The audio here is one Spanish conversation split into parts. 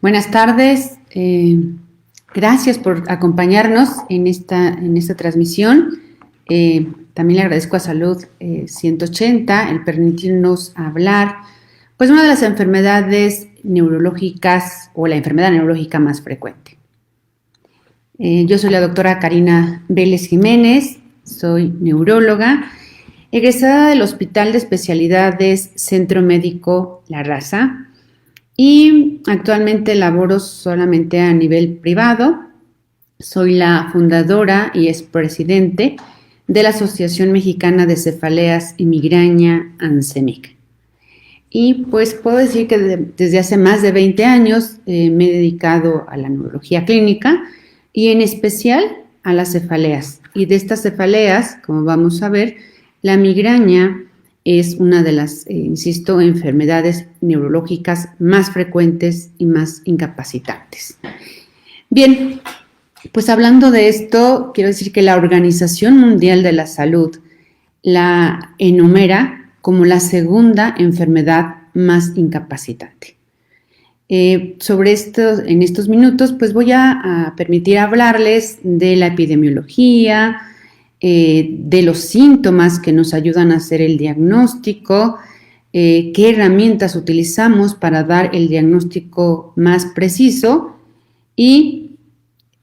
Buenas tardes, gracias por acompañarnos en esta transmisión. También le agradezco a Salud 180 el permitirnos hablar, pues una de las enfermedades neurológicas o la enfermedad neurológica más frecuente. Yo soy la doctora Karina Vélez Jiménez, soy neuróloga, egresada del Hospital de Especialidades Centro Médico La Raza, y actualmente laboro solamente a nivel privado. Soy la fundadora y expresidente de la Asociación Mexicana de Cefaleas y Migraña, ANCEMIC. Y pues puedo decir que desde hace más de 20 años me he dedicado a la neurología clínica y en especial a las cefaleas. Y de estas cefaleas, como vamos a ver, la migraña es una de las, insisto, enfermedades neurológicas más frecuentes y más incapacitantes. Bien, pues hablando de esto, quiero decir que la Organización Mundial de la Salud la enumera como la segunda enfermedad más incapacitante. Sobre esto, en estos minutos, pues voy a permitir hablarles de la epidemiología, de los síntomas que nos ayudan a hacer el diagnóstico, qué herramientas utilizamos para dar el diagnóstico más preciso y,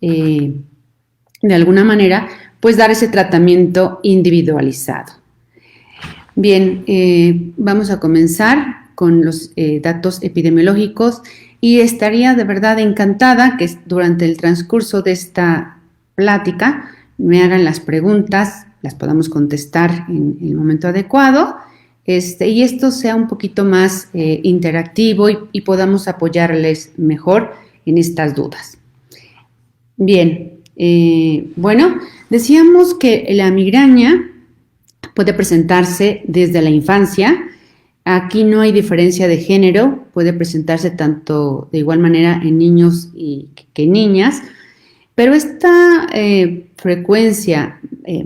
de alguna manera, pues dar ese tratamiento individualizado. Bien, vamos a comenzar con los datos epidemiológicos y estaría de verdad encantada que durante el transcurso de esta plática me hagan las preguntas, las podamos contestar en el momento adecuado, y esto sea un poquito más interactivo y podamos apoyarles mejor en estas dudas. Bien, bueno, decíamos que la migraña puede presentarse desde la infancia. Aquí no hay diferencia de género, puede presentarse tanto de igual manera en niños que niñas, pero esta frecuencia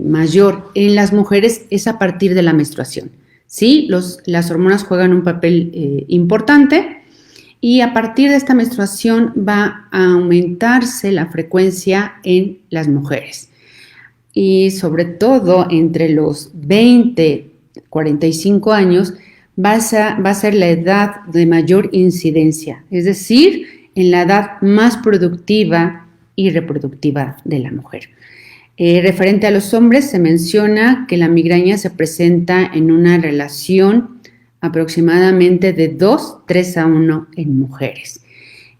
mayor en las mujeres es a partir de la menstruación. Sí, las hormonas juegan un papel importante y a partir de esta menstruación va a aumentarse la frecuencia en las mujeres. Y sobre todo entre los 20 y 45 años va a ser la edad de mayor incidencia, es decir, en la edad más productiva y reproductiva de la mujer. Referente a los hombres, se menciona que la migraña se presenta en una relación aproximadamente de 2:3:1 en mujeres.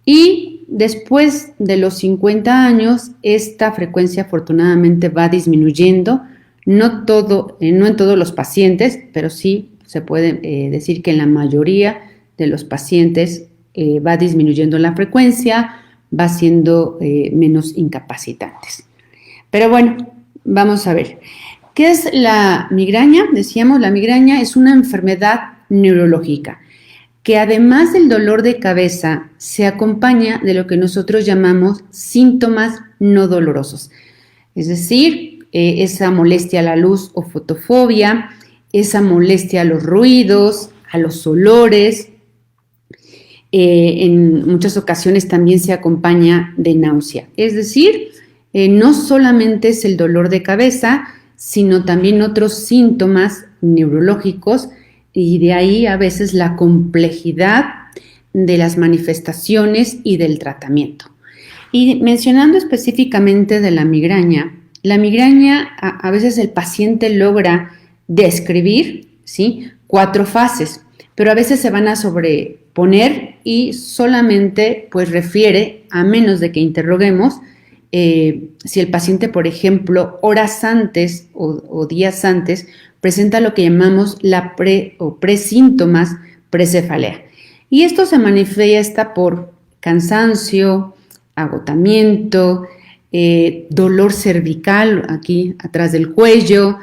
Y después de los 50 años, esta frecuencia afortunadamente va disminuyendo, no en todos los pacientes, pero sí se puede decir que en la mayoría de los pacientes va disminuyendo la frecuencia, va siendo menos incapacitantes. Pero bueno, vamos a ver. ¿Qué es la migraña? Decíamos, la migraña es una enfermedad neurológica que además del dolor de cabeza se acompaña de lo que nosotros llamamos síntomas no dolorosos. Es decir, esa molestia a la luz o fotofobia, esa molestia a los ruidos, a los olores. En muchas ocasiones también se acompaña de náusea. Es decir, no solamente es el dolor de cabeza, sino también otros síntomas neurológicos y de ahí a veces la complejidad de las manifestaciones y del tratamiento. Y mencionando específicamente de la migraña a veces el paciente logra describir, ¿sí?, 4 fases, pero a veces se van a sobreponer y solamente pues refiere, a menos de que interroguemos, si el paciente, por ejemplo, horas antes o días antes, presenta lo que llamamos la presíntomas precefalea. Y esto se manifiesta por cansancio, agotamiento, dolor cervical aquí atrás del cuello,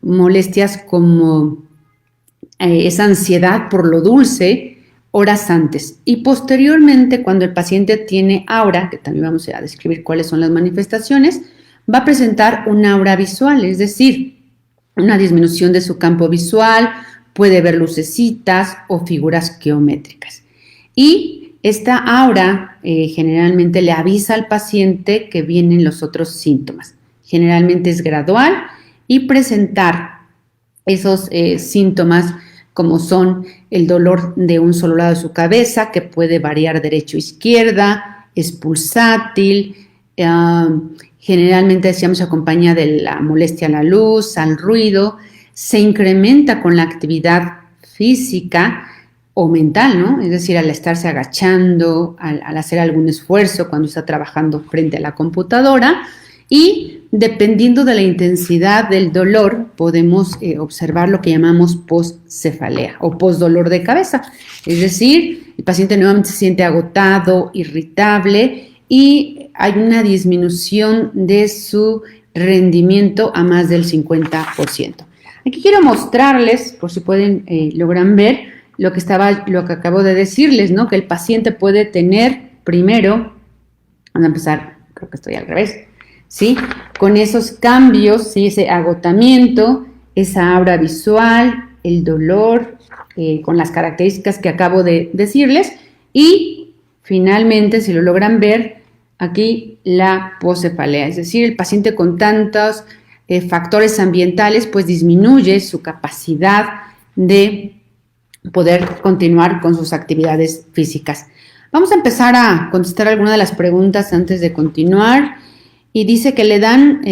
molestias como esa ansiedad por lo dulce horas antes. Y posteriormente, cuando el paciente tiene aura, que también vamos a describir cuáles son las manifestaciones, va a presentar un aura visual, es decir, una disminución de su campo visual, puede ver lucecitas o figuras geométricas. Y esta aura generalmente le avisa al paciente que vienen los otros síntomas. Generalmente es gradual y presentar esos síntomas como son el dolor de un solo lado de su cabeza, que puede variar derecha o izquierda, es pulsátil, generalmente decíamos acompaña de la molestia a la luz, al ruido, se incrementa con la actividad física o mental, ¿no? Es decir, al estarse agachando, al hacer algún esfuerzo cuando está trabajando frente a la computadora, y dependiendo de la intensidad del dolor podemos observar lo que llamamos postcefalea o postdolor de cabeza. Es decir, el paciente nuevamente se siente agotado, irritable y hay una disminución de su rendimiento a más del 50%. Aquí quiero mostrarles, por si pueden logran ver, lo que acabo de decirles, ¿no? Que el paciente puede tener primero, vamos a empezar, creo que estoy al revés, ¿sí? Con esos cambios, ¿sí? Ese agotamiento, esa aura visual, el dolor, con las características que acabo de decirles, y finalmente, si lo logran ver, aquí la poscefalea, es decir, el paciente con tantos factores ambientales, pues disminuye su capacidad de poder continuar con sus actividades físicas. Vamos a empezar a contestar algunas de las preguntas antes de continuar. Y dice que le dan,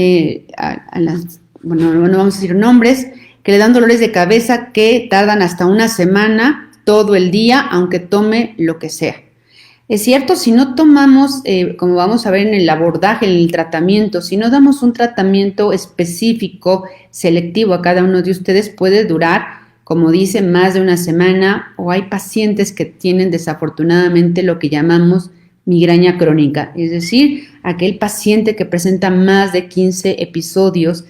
no vamos a decir nombres, que le dan dolores de cabeza que tardan hasta una semana, todo el día, aunque tome lo que sea. Es cierto, si no tomamos, como vamos a ver en el abordaje, en el tratamiento, si no damos un tratamiento específico, selectivo a cada uno de ustedes, puede durar, como dice, más de una semana, o hay pacientes que tienen desafortunadamente lo que llamamos migraña crónica, es decir, aquel paciente que presenta más de 15 episodios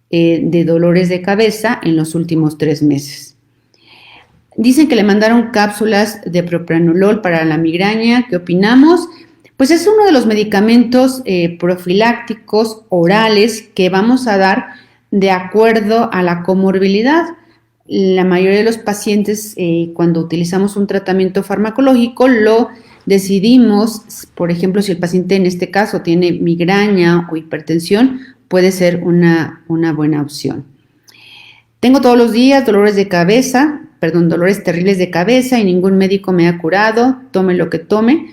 de dolores de cabeza en los últimos 3 meses. Dicen que le mandaron cápsulas de propranolol para la migraña. ¿Qué opinamos? Pues es uno de los medicamentos profilácticos orales que vamos a dar de acuerdo a la comorbilidad. La mayoría de los pacientes, cuando utilizamos un tratamiento farmacológico, lo decidimos, por ejemplo, si el paciente en este caso tiene migraña o hipertensión, puede ser una buena opción. Tengo todos los días dolores terribles de cabeza y ningún médico me ha curado, tome lo que tome,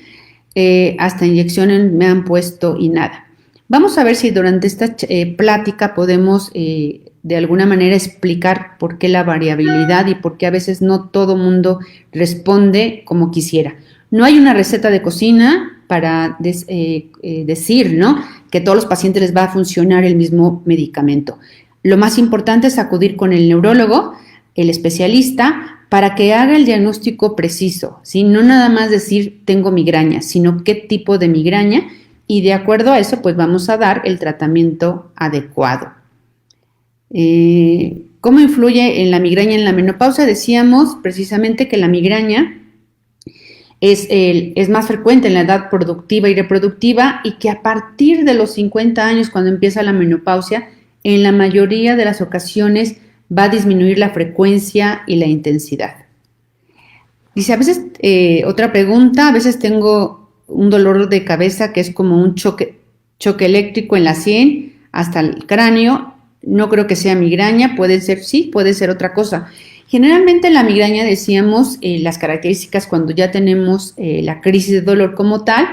hasta inyecciones me han puesto y nada. Vamos a ver si durante esta plática podemos de alguna manera explicar por qué la variabilidad y por qué a veces no todo mundo responde como quisiera. No hay una receta de cocina para decir, ¿no?, que a todos los pacientes les va a funcionar el mismo medicamento. Lo más importante es acudir con el neurólogo, el especialista, para que haga el diagnóstico preciso, ¿sí? No nada más decir tengo migraña, sino qué tipo de migraña, y de acuerdo a eso pues vamos a dar el tratamiento adecuado. ¿Cómo influye en la migraña en la menopausia? Decíamos precisamente que la migraña es más frecuente en la edad productiva y reproductiva y que a partir de los 50 años, cuando empieza la menopausia, en la mayoría de las ocasiones va a disminuir la frecuencia y la intensidad. Dice, a veces, otra pregunta, a veces tengo un dolor de cabeza que es como un choque eléctrico en la sien hasta el cráneo, no creo que sea migraña, puede ser, sí, puede ser otra cosa. Generalmente la migraña, decíamos, las características cuando ya tenemos la crisis de dolor como tal,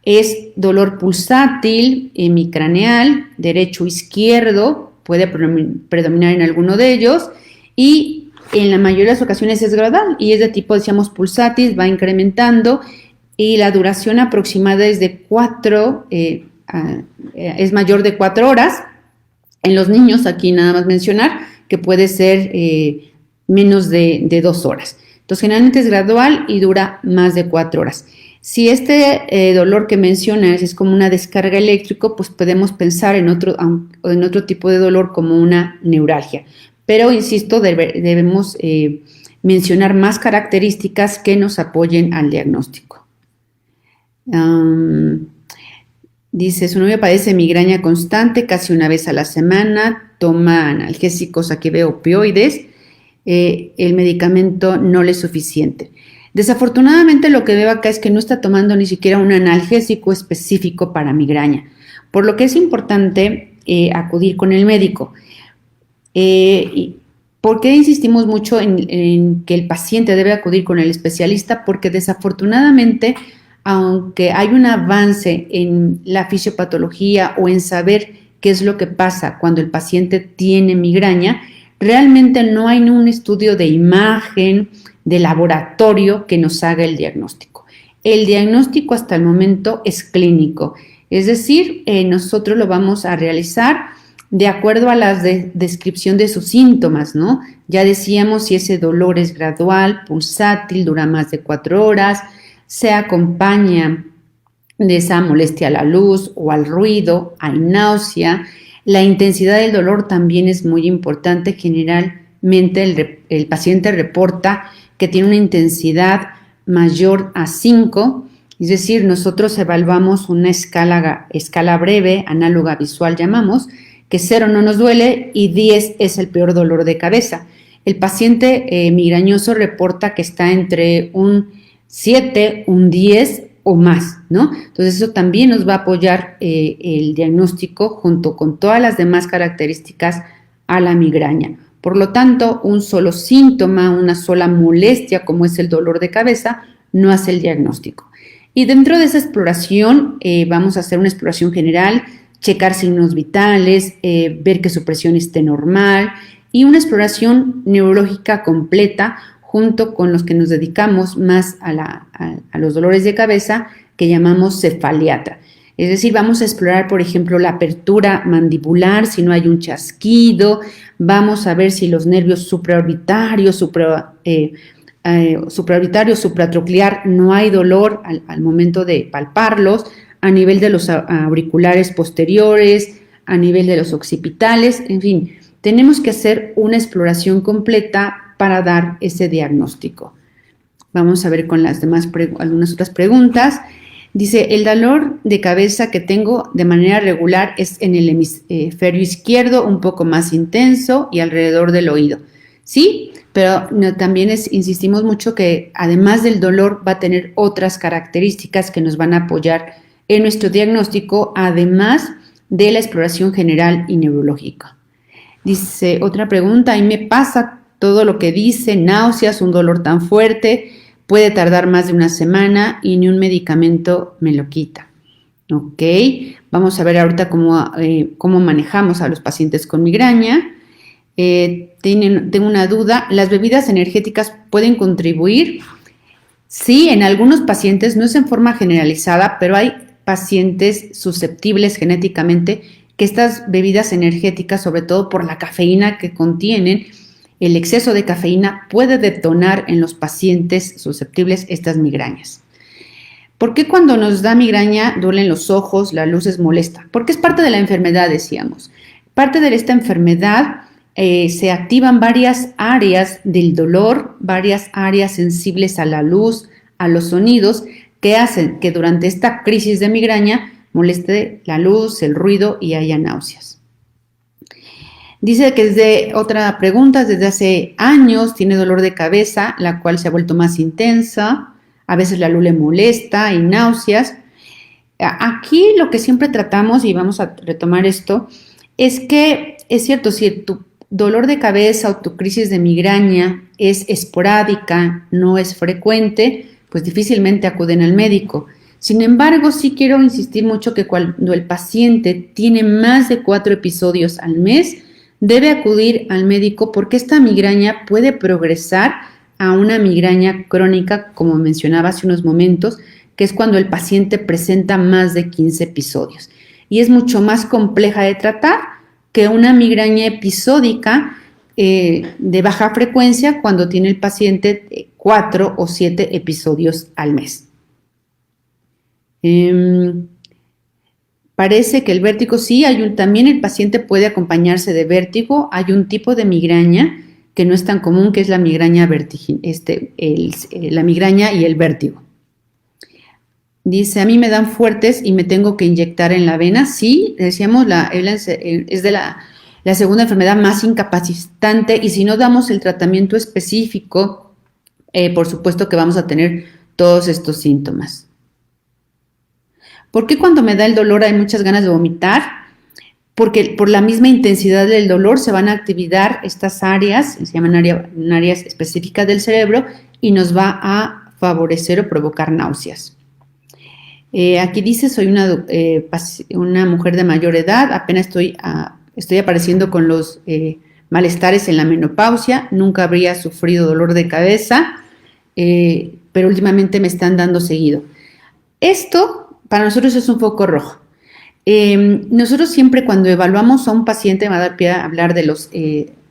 es dolor pulsátil, hemicraneal, derecho o izquierdo, puede predominar en alguno de ellos, y en la mayoría de las ocasiones es gradual y es de tipo, decíamos, pulsátil, va incrementando y la duración aproximada es de es mayor de 4 horas. En los niños, aquí nada más mencionar que puede ser menos de 2 horas. Entonces, generalmente es gradual y dura más de 4 horas. Si este dolor que mencionas es como una descarga eléctrica, pues podemos pensar en otro tipo de dolor como una neuralgia. Pero, insisto, debemos mencionar más características que nos apoyen al diagnóstico. Dice, su novia padece migraña constante casi una vez a la semana, toma analgésicos, aquí veo opioides. el medicamento no le es suficiente. Desafortunadamente lo que veo acá es que no está tomando ni siquiera un analgésico específico para migraña, por lo que es importante acudir con el médico. ¿Por qué insistimos mucho en que el paciente debe acudir con el especialista? Porque desafortunadamente, aunque hay un avance en la fisiopatología o en saber qué es lo que pasa cuando el paciente tiene migraña, realmente no hay un estudio de imagen, de laboratorio que nos haga el diagnóstico. El diagnóstico hasta el momento es clínico, es decir, nosotros lo vamos a realizar de acuerdo a la descripción de sus síntomas, ¿no? Ya decíamos si ese dolor es gradual, pulsátil, dura más de 4 horas, se acompaña de esa molestia a la luz o al ruido, hay náusea. La intensidad del dolor también es muy importante. Generalmente el paciente reporta que tiene una intensidad mayor a 5, es decir, nosotros evaluamos una escala breve, análoga visual llamamos, que 0 no nos duele y 10 es el peor dolor de cabeza. El paciente migrañoso reporta que está entre un 7, un 10 o más, ¿no? Entonces eso también nos va a apoyar el diagnóstico junto con todas las demás características a la migraña. Por lo tanto, un solo síntoma, una sola molestia como es el dolor de cabeza, no hace el diagnóstico. Y dentro de esa exploración vamos a hacer una exploración general, checar signos vitales, ver que su presión esté normal y una exploración neurológica completa junto con los que nos dedicamos más a los dolores de cabeza que llamamos cefaliatra. Es decir, vamos a explorar, por ejemplo, la apertura mandibular, si no hay un chasquido, vamos a ver si los nervios supraorbitarios, supratroclear, no hay dolor al momento de palparlos, a nivel de los auriculares posteriores, a nivel de los occipitales, en fin, tenemos que hacer una exploración completa para dar ese diagnóstico. Vamos a ver con las demás algunas otras preguntas. Dice, el dolor de cabeza que tengo de manera regular es en el hemisferio izquierdo, un poco más intenso y alrededor del oído. Sí, pero también insistimos mucho que además del dolor va a tener otras características que nos van a apoyar en nuestro diagnóstico, además de la exploración general y neurológica. Dice, otra pregunta, ahí me pasa todo lo que dice, náuseas, un dolor tan fuerte, puede tardar más de una semana y ni un medicamento me lo quita. Ok, vamos a ver ahorita cómo manejamos a los pacientes con migraña. Tengo una duda, ¿las bebidas energéticas pueden contribuir? Sí, en algunos pacientes, no es en forma generalizada, pero hay pacientes susceptibles genéticamente que estas bebidas energéticas, sobre todo por la cafeína que contienen, el exceso de cafeína puede detonar en los pacientes susceptibles estas migrañas. ¿Por qué cuando nos da migraña duelen los ojos, la luz es molesta? Porque es parte de la enfermedad, decíamos. Parte de esta enfermedad se activan varias áreas del dolor, varias áreas sensibles a la luz, a los sonidos, que hacen que durante esta crisis de migraña moleste la luz, el ruido y haya náuseas. Dice que otra pregunta, desde hace años tiene dolor de cabeza, la cual se ha vuelto más intensa, a veces la luz le molesta y náuseas. Aquí lo que siempre tratamos, y vamos a retomar esto, es que es cierto, si tu dolor de cabeza o tu crisis de migraña es esporádica, no es frecuente, pues difícilmente acuden al médico. Sin embargo, sí quiero insistir mucho que cuando el paciente tiene más de 4 episodios al mes, debe acudir al médico porque esta migraña puede progresar a una migraña crónica, como mencionaba hace unos momentos, que es cuando el paciente presenta más de 15 episodios. Y es mucho más compleja de tratar que una migraña episódica de baja frecuencia cuando tiene el paciente 4 o 7 episodios al mes. Parece que el vértigo sí, también el paciente puede acompañarse de vértigo. Hay un tipo de migraña que no es tan común, que es la migraña la migraña y el vértigo. Dice, a mí me dan fuertes y me tengo que inyectar en la vena. Sí, decíamos, es de La segunda enfermedad más incapacitante, y si no damos el tratamiento específico, por supuesto que vamos a tener todos estos síntomas. ¿Por qué cuando me da el dolor hay muchas ganas de vomitar? Porque por la misma intensidad del dolor se van a activar estas áreas, se llaman áreas específicas del cerebro, y nos va a favorecer o provocar náuseas. Aquí dice, soy una mujer de mayor edad, apenas estoy apareciendo con los malestares en la menopausia, nunca habría sufrido dolor de cabeza, pero últimamente me están dando seguido. Esto para nosotros es un foco rojo. Nosotros siempre cuando evaluamos a un paciente, me va a dar pie a hablar de los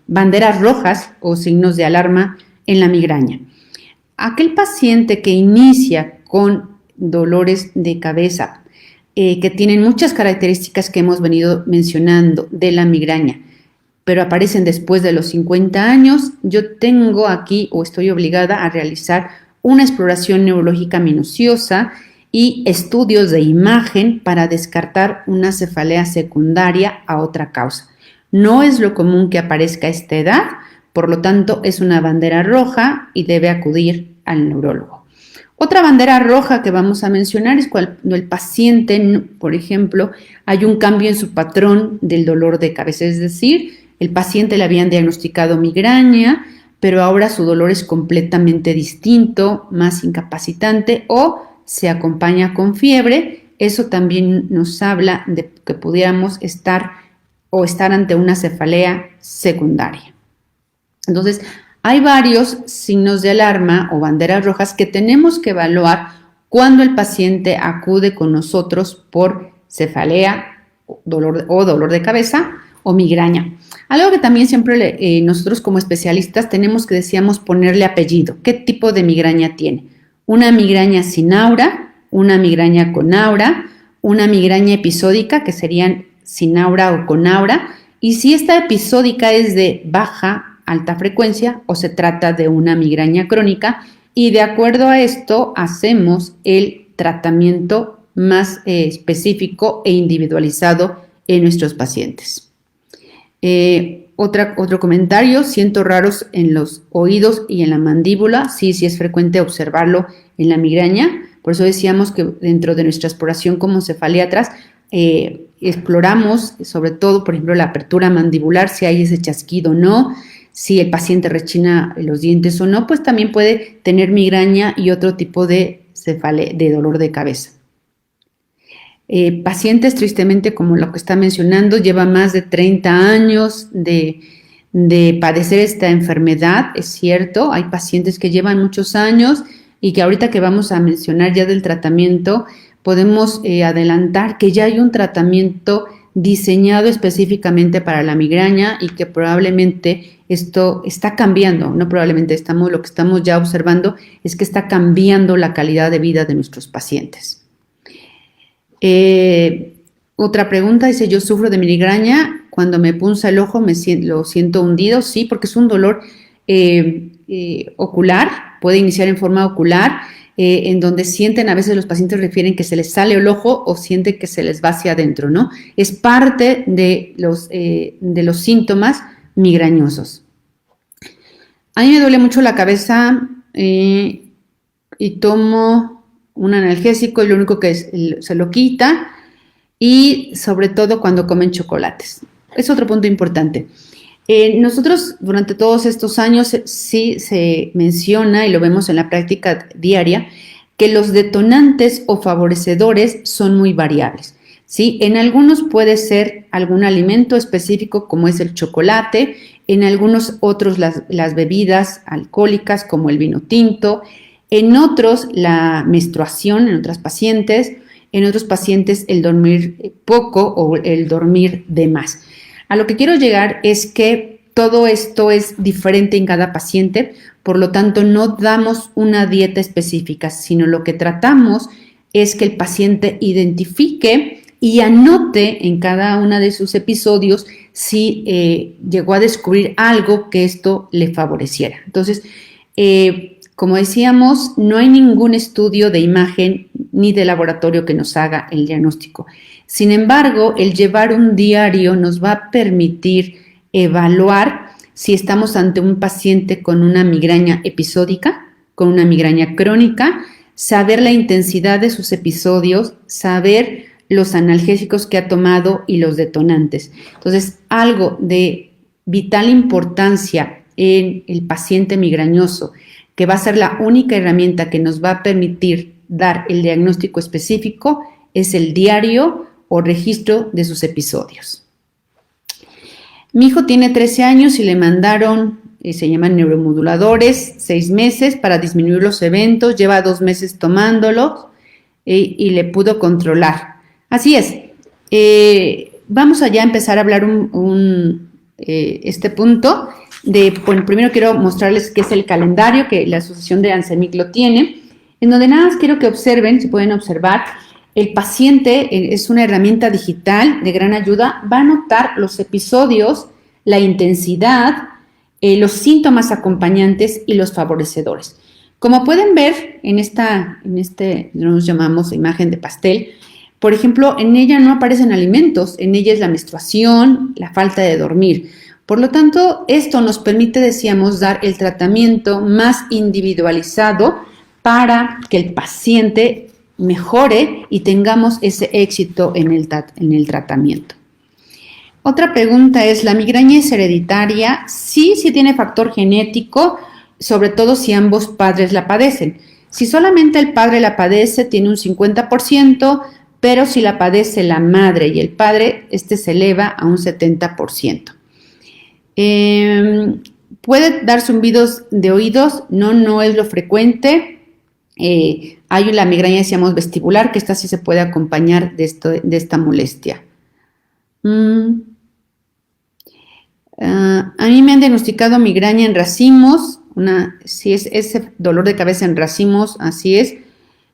banderas rojas o signos de alarma en la migraña. Aquel paciente que inicia con dolores de cabeza, que tienen muchas características que hemos venido mencionando de la migraña, pero aparecen después de los 50 años, yo tengo aquí o estoy obligada a realizar una exploración neurológica minuciosa y estudios de imagen para descartar una cefalea secundaria a otra causa. No es lo común que aparezca a esta edad, por lo tanto es una bandera roja y debe acudir al neurólogo. Otra bandera roja que vamos a mencionar es cuando el paciente, por ejemplo, hay un cambio en su patrón del dolor de cabeza, es decir, el paciente le habían diagnosticado migraña, pero ahora su dolor es completamente distinto, más incapacitante o se acompaña con fiebre. Eso también nos habla de que pudiéramos estar ante una cefalea secundaria. Entonces, hay varios signos de alarma o banderas rojas que tenemos que evaluar cuando el paciente acude con nosotros por cefalea o dolor de cabeza o migraña. Algo que también siempre nosotros como especialistas tenemos que, decíamos, ponerle apellido. ¿Qué tipo de migraña tiene? Una migraña sin aura, una migraña con aura, una migraña episódica, que serían sin aura o con aura, y si esta episódica es de baja, alta frecuencia o se trata de una migraña crónica, y de acuerdo a esto hacemos el tratamiento más específico e individualizado en nuestros pacientes. Otro comentario, siento raros en los oídos y en la mandíbula. Sí es frecuente observarlo en la migraña. Por eso decíamos que dentro de nuestra exploración como cefaliatras exploramos sobre todo, por ejemplo, la apertura mandibular, si hay ese chasquido o no, si el paciente rechina los dientes o no, pues también puede tener migraña y otro tipo de dolor de cabeza. Pacientes, tristemente, como lo que está mencionando, lleva más de 30 años de padecer esta enfermedad, es cierto, hay pacientes que llevan muchos años y que ahorita que vamos a mencionar ya del tratamiento, podemos adelantar que ya hay un tratamiento diseñado específicamente para la migraña y que probablemente esto está cambiando, no probablemente, lo que estamos ya observando es que está cambiando la calidad de vida de nuestros pacientes. Otra pregunta dice, yo sufro de migraña, cuando me punza el ojo lo siento hundido. Sí, porque es un dolor ocular, puede iniciar en forma ocular, en donde sienten, a veces los pacientes refieren que se les sale el ojo o sienten que se les va hacia adentro, ¿no? Es parte de los síntomas migrañosos. A mí me duele mucho la cabeza y tomo un analgésico y lo único que se lo quita, y sobre todo cuando comen chocolates. Es otro punto importante. Nosotros durante todos estos años sí se menciona y lo vemos en la práctica diaria que los detonantes o favorecedores son muy variables, ¿sí? En algunos puede ser algún alimento específico como es el chocolate, en algunos otros las bebidas alcohólicas como el vino tinto, en otros la menstruación, en otros pacientes el dormir poco o el dormir de más. A lo que quiero llegar es que todo esto es diferente en cada paciente, por lo tanto no damos una dieta específica, sino lo que tratamos es que el paciente identifique y anote en cada uno de sus episodios si llegó a descubrir algo que esto le favoreciera. Entonces, como decíamos, no hay ningún estudio de imagen ni de laboratorio que nos haga el diagnóstico. Sin embargo, el llevar un diario nos va a permitir evaluar si estamos ante un paciente con una migraña episódica, con una migraña crónica, saber la intensidad de sus episodios, saber los analgésicos que ha tomado y los detonantes. Entonces, algo de vital importancia en el paciente migrañoso, que va a ser la única herramienta que nos va a permitir dar el diagnóstico específico, es el diario o registro de sus episodios. Mi hijo tiene 13 años y le mandaron, se llaman neuromoduladores, 6 meses para disminuir los eventos, lleva 2 meses tomándolos y le pudo controlar. Así es. Vamos allá a empezar a hablar este punto. Bueno, primero quiero mostrarles qué es el calendario que la Asociación de ANSEMIC lo tiene, en donde nada más quiero que observen, si pueden observar, el paciente es una herramienta digital de gran ayuda, va a anotar los episodios, la intensidad, los síntomas acompañantes y los favorecedores. Como pueden ver en nos llamamos imagen de pastel, por ejemplo, en ella no aparecen alimentos, en ella es la menstruación, la falta de dormir. Por lo tanto, esto nos permite, decíamos, dar el tratamiento más individualizado para que el paciente mejore y tengamos ese éxito en el tratamiento. Otra pregunta es, ¿la migraña es hereditaria? Sí, sí tiene factor genético, sobre todo si ambos padres la padecen. Si solamente el padre la padece, tiene un 50%, pero si la padece la madre y el padre, se eleva a un 70%. ¿Puede dar zumbidos de oídos? No es lo frecuente. Hay la migraña, decíamos, vestibular, que esta sí se puede acompañar de esta molestia. A mí me han diagnosticado migraña en racimos, si es ese dolor de cabeza en racimos, así es.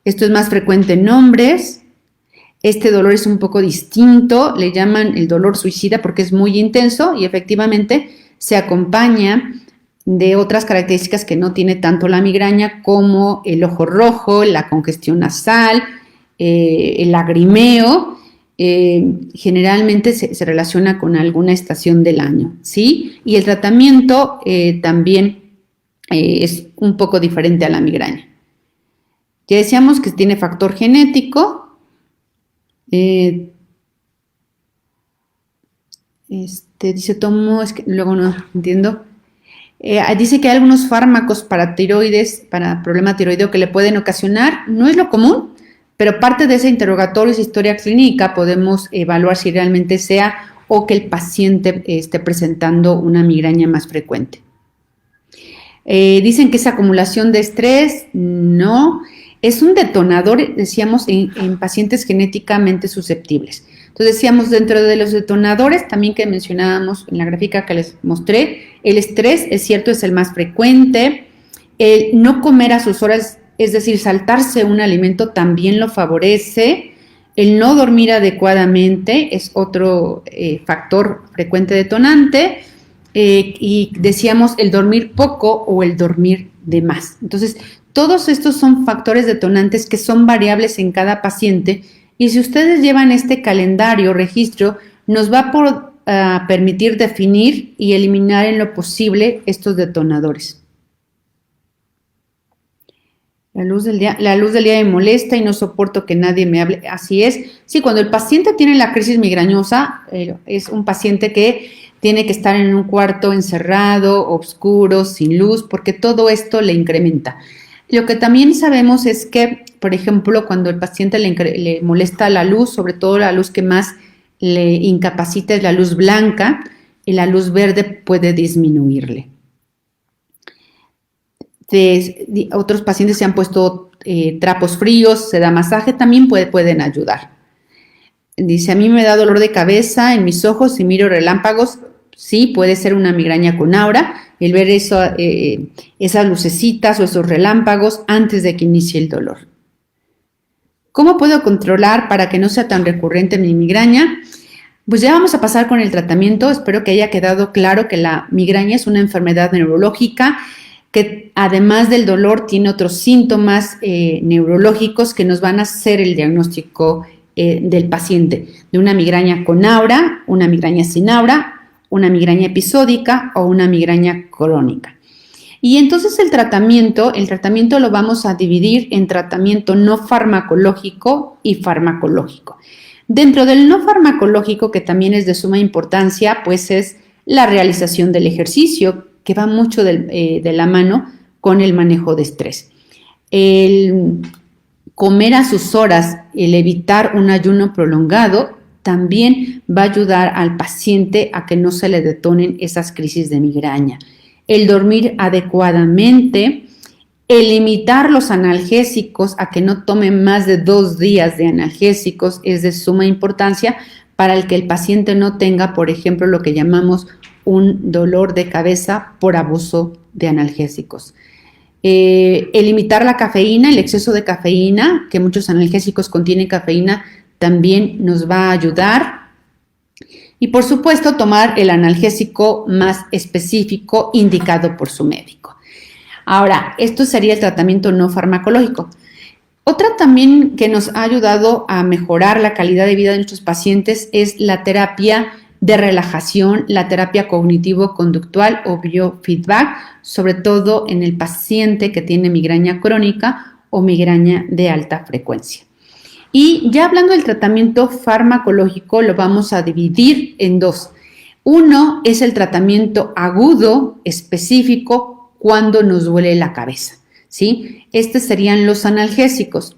Esto es más frecuente en hombres. Este dolor es un poco distinto, le llaman el dolor suicida porque es muy intenso y efectivamente se acompaña de otras características que no tiene tanto la migraña, como el ojo rojo, la congestión nasal, el lagrimeo. Generalmente se relaciona con alguna estación del año, ¿sí? Y el tratamiento también es un poco diferente a la migraña. Ya decíamos que tiene factor genético. Dice tomo, es que luego no entiendo. Dice que hay algunos fármacos para tiroides, para problema tiroideo que le pueden ocasionar. No es lo común, pero parte de ese interrogatorio, esa historia clínica, podemos evaluar si realmente sea o que el paciente esté presentando una migraña más frecuente. Dicen que es acumulación de estrés. No. Es un detonador, decíamos, en pacientes genéticamente susceptibles. Entonces decíamos, dentro de los detonadores, también que mencionábamos en la gráfica que les mostré, el estrés, es cierto, es el más frecuente. El no comer a sus horas, es decir, saltarse un alimento, también lo favorece. El no dormir adecuadamente es otro factor frecuente detonante. Y decíamos el dormir poco o el dormir de más. Entonces, todos estos son factores detonantes que son variables en cada paciente, y si ustedes llevan este calendario, registro, nos va a permitir definir y eliminar en lo posible estos detonadores. La luz del día me molesta y no soporto que nadie me hable. Así es. Sí, cuando el paciente tiene la crisis migrañosa, es un paciente que tiene que estar en un cuarto encerrado, oscuro, sin luz, porque todo esto le incrementa. Lo que también sabemos es que, por ejemplo, cuando el paciente le molesta la luz, sobre todo la luz que más le incapacita es la luz blanca, y la luz verde puede disminuirle. Otros pacientes se han puesto trapos fríos, se da masaje, también pueden ayudar. Dice, a mí me da dolor de cabeza en mis ojos y miro relámpagos. Sí, puede ser una migraña con aura, el ver esas lucecitas o esos relámpagos antes de que inicie el dolor. ¿Cómo puedo controlar para que no sea tan recurrente mi migraña? Pues ya vamos a pasar con el tratamiento. Espero que haya quedado claro que la migraña es una enfermedad neurológica que, además del dolor, tiene otros síntomas neurológicos que nos van a hacer el diagnóstico del paciente, de una migraña con aura, una migraña sin aura una migraña episódica o una migraña crónica. Y entonces el tratamiento lo vamos a dividir en tratamiento no farmacológico y farmacológico. Dentro del no farmacológico, que también es de suma importancia, pues es la realización del ejercicio, que va mucho de la mano con el manejo de estrés. El comer a sus horas, el evitar un ayuno prolongado, también va a ayudar al paciente a que no se le detonen esas crisis de migraña. El dormir adecuadamente, el limitar los analgésicos a que no tomen más de 2 días de analgésicos es de suma importancia para el que el paciente no tenga, por ejemplo, lo que llamamos un dolor de cabeza por abuso de analgésicos. El limitar la cafeína, el exceso de cafeína, que muchos analgésicos contienen cafeína, también nos va a ayudar. Y por supuesto, tomar el analgésico más específico indicado por su médico. Ahora, esto sería el tratamiento no farmacológico. Otra también que nos ha ayudado a mejorar la calidad de vida de nuestros pacientes es la terapia de relajación, la terapia cognitivo-conductual o biofeedback, sobre todo en el paciente que tiene migraña crónica o migraña de alta frecuencia. Y ya hablando del tratamiento farmacológico, lo vamos a dividir en 2. Uno es el tratamiento agudo específico cuando nos duele la cabeza, ¿sí? Estos serían los analgésicos.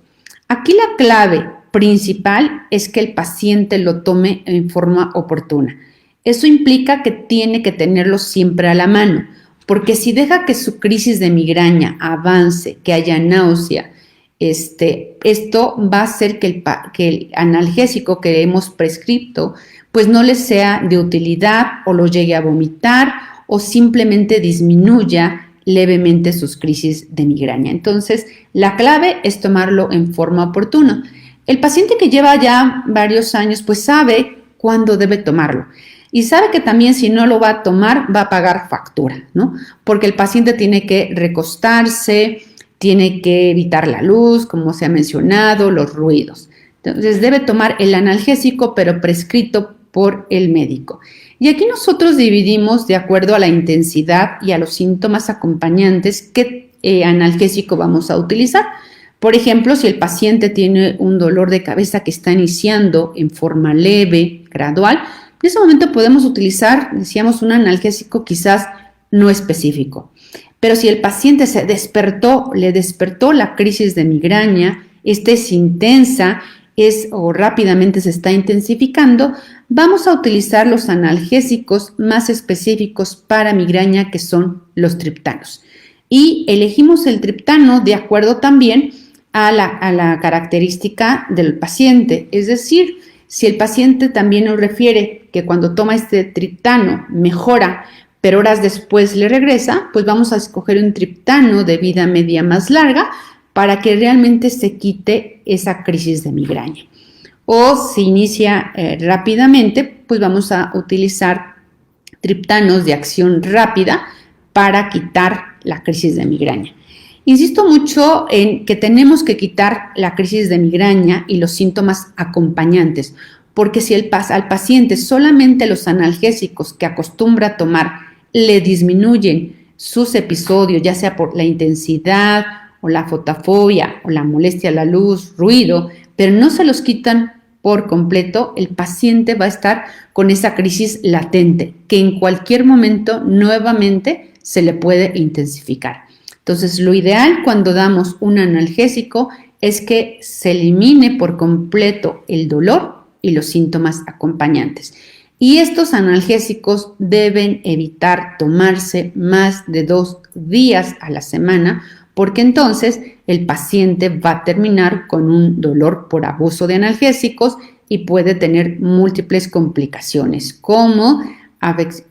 Aquí la clave principal es que el paciente lo tome en forma oportuna. Eso implica que tiene que tenerlo siempre a la mano, porque si deja que su crisis de migraña avance, que haya náusea, esto va a hacer que el analgésico que hemos prescrito pues no le sea de utilidad o lo llegue a vomitar o simplemente disminuya levemente sus crisis de migraña. Entonces, la clave es tomarlo en forma oportuna. El paciente que lleva ya varios años pues sabe cuándo debe tomarlo y sabe que también si no lo va a tomar va a pagar factura, ¿no? Porque el paciente tiene que recostarse, tiene que evitar la luz, como se ha mencionado, los ruidos. Entonces debe tomar el analgésico, pero prescrito por el médico. Y aquí nosotros dividimos de acuerdo a la intensidad y a los síntomas acompañantes qué analgésico vamos a utilizar. Por ejemplo, si el paciente tiene un dolor de cabeza que está iniciando en forma leve, gradual, en ese momento podemos utilizar, decíamos, un analgésico quizás no específico. Pero si el paciente le despertó la crisis de migraña, esta es intensa, o rápidamente se está intensificando, vamos a utilizar los analgésicos más específicos para migraña, que son los triptanos. Y elegimos el triptano de acuerdo también a la característica del paciente. Es decir, si el paciente también nos refiere que cuando toma este triptano mejora, pero horas después le regresa, pues vamos a escoger un triptano de vida media más larga para que realmente se quite esa crisis de migraña. O si inicia rápidamente, pues vamos a utilizar triptanos de acción rápida para quitar la crisis de migraña. Insisto mucho en que tenemos que quitar la crisis de migraña y los síntomas acompañantes, porque si al paciente solamente los analgésicos que acostumbra a tomar le disminuyen sus episodios, ya sea por la intensidad o la fotofobia o la molestia a la luz, ruido, pero no se los quitan por completo, el paciente va a estar con esa crisis latente que en cualquier momento nuevamente se le puede intensificar. Entonces, lo ideal cuando damos un analgésico es que se elimine por completo el dolor y los síntomas acompañantes. Y estos analgésicos deben evitar tomarse más de 2 días a la semana, porque entonces el paciente va a terminar con un dolor por abuso de analgésicos y puede tener múltiples complicaciones, como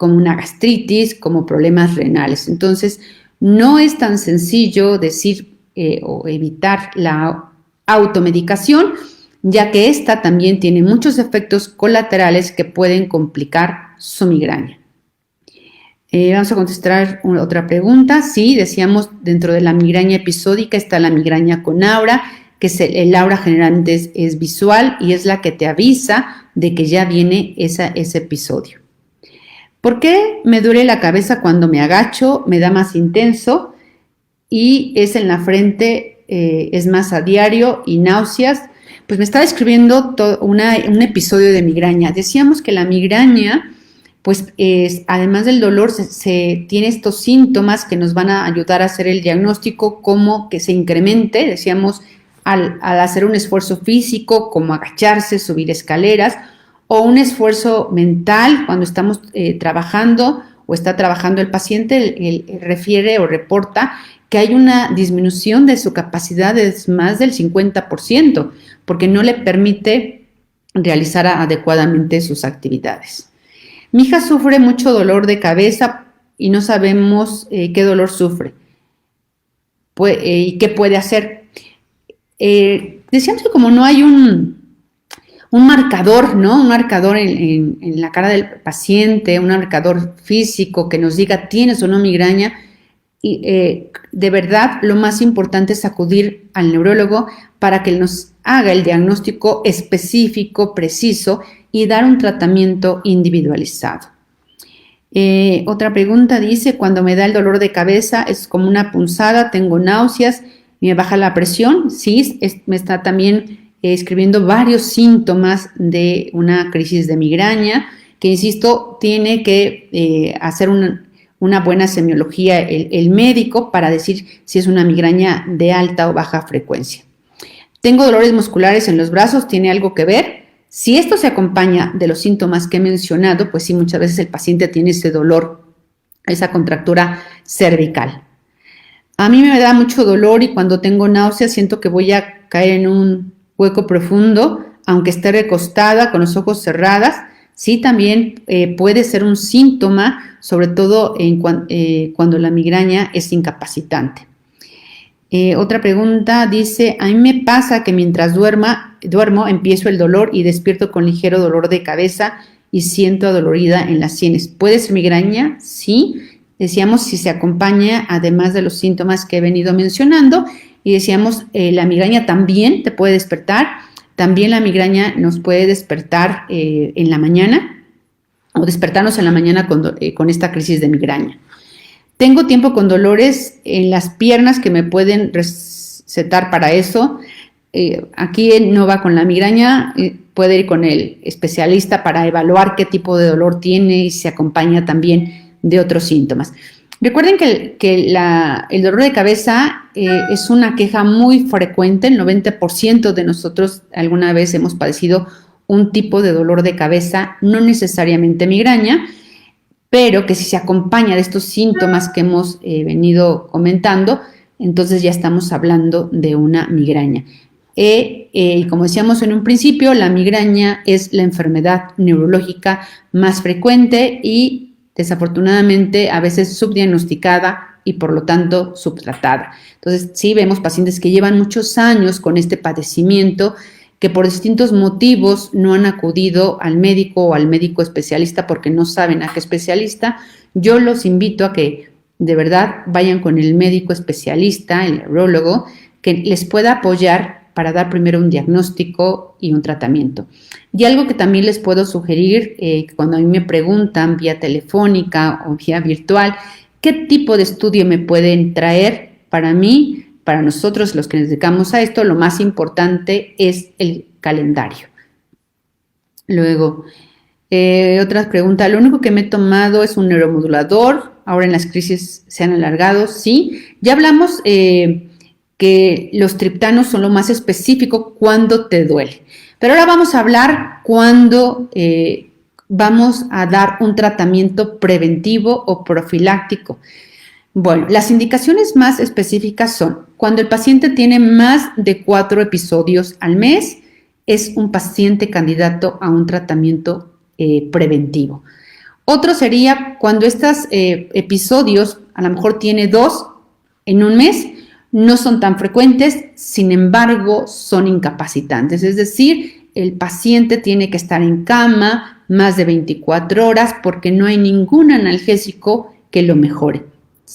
una gastritis, como problemas renales. Entonces, no es tan sencillo decir o evitar la automedicación, ya que esta también tiene muchos efectos colaterales que pueden complicar su migraña. Vamos a contestar otra pregunta. Sí, decíamos, dentro de la migraña episódica está la migraña con aura, que el aura generalmente es visual y es la que te avisa de que ya viene ese episodio. ¿Por qué me duele la cabeza cuando me agacho? Me da más intenso y es en la frente, es más a diario y náuseas. Pues me está describiendo un episodio de migraña. Decíamos que la migraña, pues además del dolor, se tiene estos síntomas que nos van a ayudar a hacer el diagnóstico, como que se incremente, decíamos, al hacer un esfuerzo físico, como agacharse, subir escaleras, o un esfuerzo mental cuando estamos trabajando o está trabajando el paciente, refiere o reporta que hay una disminución de su capacidad de más del 50%, porque no le permite realizar adecuadamente sus actividades. Mi hija sufre mucho dolor de cabeza y no sabemos qué dolor sufre y qué puede hacer. Decíamos que como no hay un marcador, ¿no? Un marcador en la cara del paciente, un marcador físico que nos diga tienes o no migraña. Y de verdad lo más importante es acudir al neurólogo para que nos haga el diagnóstico específico, preciso y dar un tratamiento individualizado. Otra pregunta dice, cuando me da el dolor de cabeza es como una punzada, tengo náuseas, me baja la presión. Sí, me está también escribiendo varios síntomas de una crisis de migraña, que insisto, tiene que hacer una buena semiología el médico para decir si es una migraña de alta o baja frecuencia. Tengo dolores musculares en los brazos, ¿tiene algo que ver? Si esto se acompaña de los síntomas que he mencionado, pues sí, muchas veces el paciente tiene ese dolor, esa contractura cervical. A mí me da mucho dolor y cuando tengo náuseas siento que voy a caer en un hueco profundo, aunque esté recostada con los ojos cerrados. Sí, también puede ser un síntoma, sobre todo cuando la migraña es incapacitante. Otra pregunta dice, a mí me pasa que mientras duermo empiezo el dolor y despierto con ligero dolor de cabeza y siento adolorida en las sienes. ¿Puede ser migraña? Sí. Decíamos si se acompaña además de los síntomas que he venido mencionando, y decíamos la migraña también te puede despertar. También la migraña nos puede despertar en la mañana o despertarnos en la mañana con esta crisis de migraña. Tengo tiempo con dolores en las piernas que me pueden recetar para eso. Aquí no va con la migraña, puede ir con el especialista para evaluar qué tipo de dolor tiene y se acompaña también de otros síntomas. Recuerden que el dolor de cabeza es una queja muy frecuente. El 90% de nosotros alguna vez hemos padecido un tipo de dolor de cabeza, no necesariamente migraña, pero que si se acompaña de estos síntomas que hemos venido comentando, entonces ya estamos hablando de una migraña. Y como decíamos en un principio, la migraña es la enfermedad neurológica más frecuente y desafortunadamente a veces subdiagnosticada y por lo tanto subtratada. Entonces sí vemos pacientes que llevan muchos años con este padecimiento, que por distintos motivos no han acudido al médico o al médico especialista porque no saben a qué especialista. Yo los invito a que de verdad vayan con el médico especialista, el neurólogo, que les pueda apoyar para dar primero un diagnóstico y un tratamiento. Y algo que también les puedo sugerir, cuando a mí me preguntan vía telefónica o vía virtual, ¿qué tipo de estudio me pueden traer? Para mí, para nosotros los que nos dedicamos a esto, lo más importante es el calendario. Luego, otra pregunta, lo único que me he tomado es un neuromodulador, ahora en las crisis se han alargado, sí. Ya hablamos que los triptanos son lo más específico cuando te duele. Pero ahora vamos a hablar cuando vamos a dar un tratamiento preventivo o profiláctico. Bueno, las indicaciones más específicas son cuando el paciente tiene más de 4 episodios al mes, es un paciente candidato a un tratamiento preventivo. Otro sería cuando estos episodios, a lo mejor tiene 2 en un mes, no son tan frecuentes, sin embargo, son incapacitantes. Es decir, el paciente tiene que estar en cama más de 24 horas porque no hay ningún analgésico que lo mejore.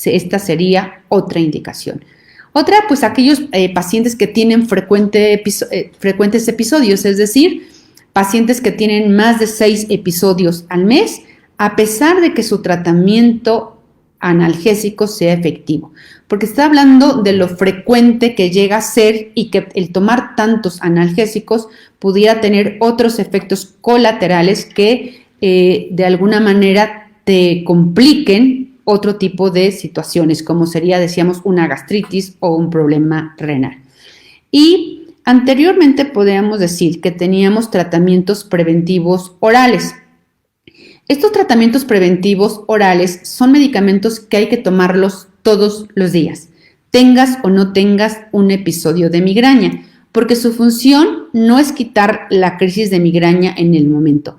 Esta sería otra indicación. Otra, pues aquellos pacientes que tienen frecuentes episodios, es decir, pacientes que tienen más de 6 episodios al mes. a pesar de que su tratamiento analgésico sea efectivo, porque está hablando de lo frecuente que llega a ser y que el tomar tantos analgésicos pudiera tener otros efectos colaterales que de alguna manera te compliquen otro tipo de situaciones, como sería, decíamos, una gastritis o un problema renal. Y anteriormente podríamos decir que teníamos tratamientos preventivos orales. Estos tratamientos preventivos orales son medicamentos que hay que tomarlos todos los días, tengas o no tengas un episodio de migraña, porque su función no es quitar la crisis de migraña en el momento,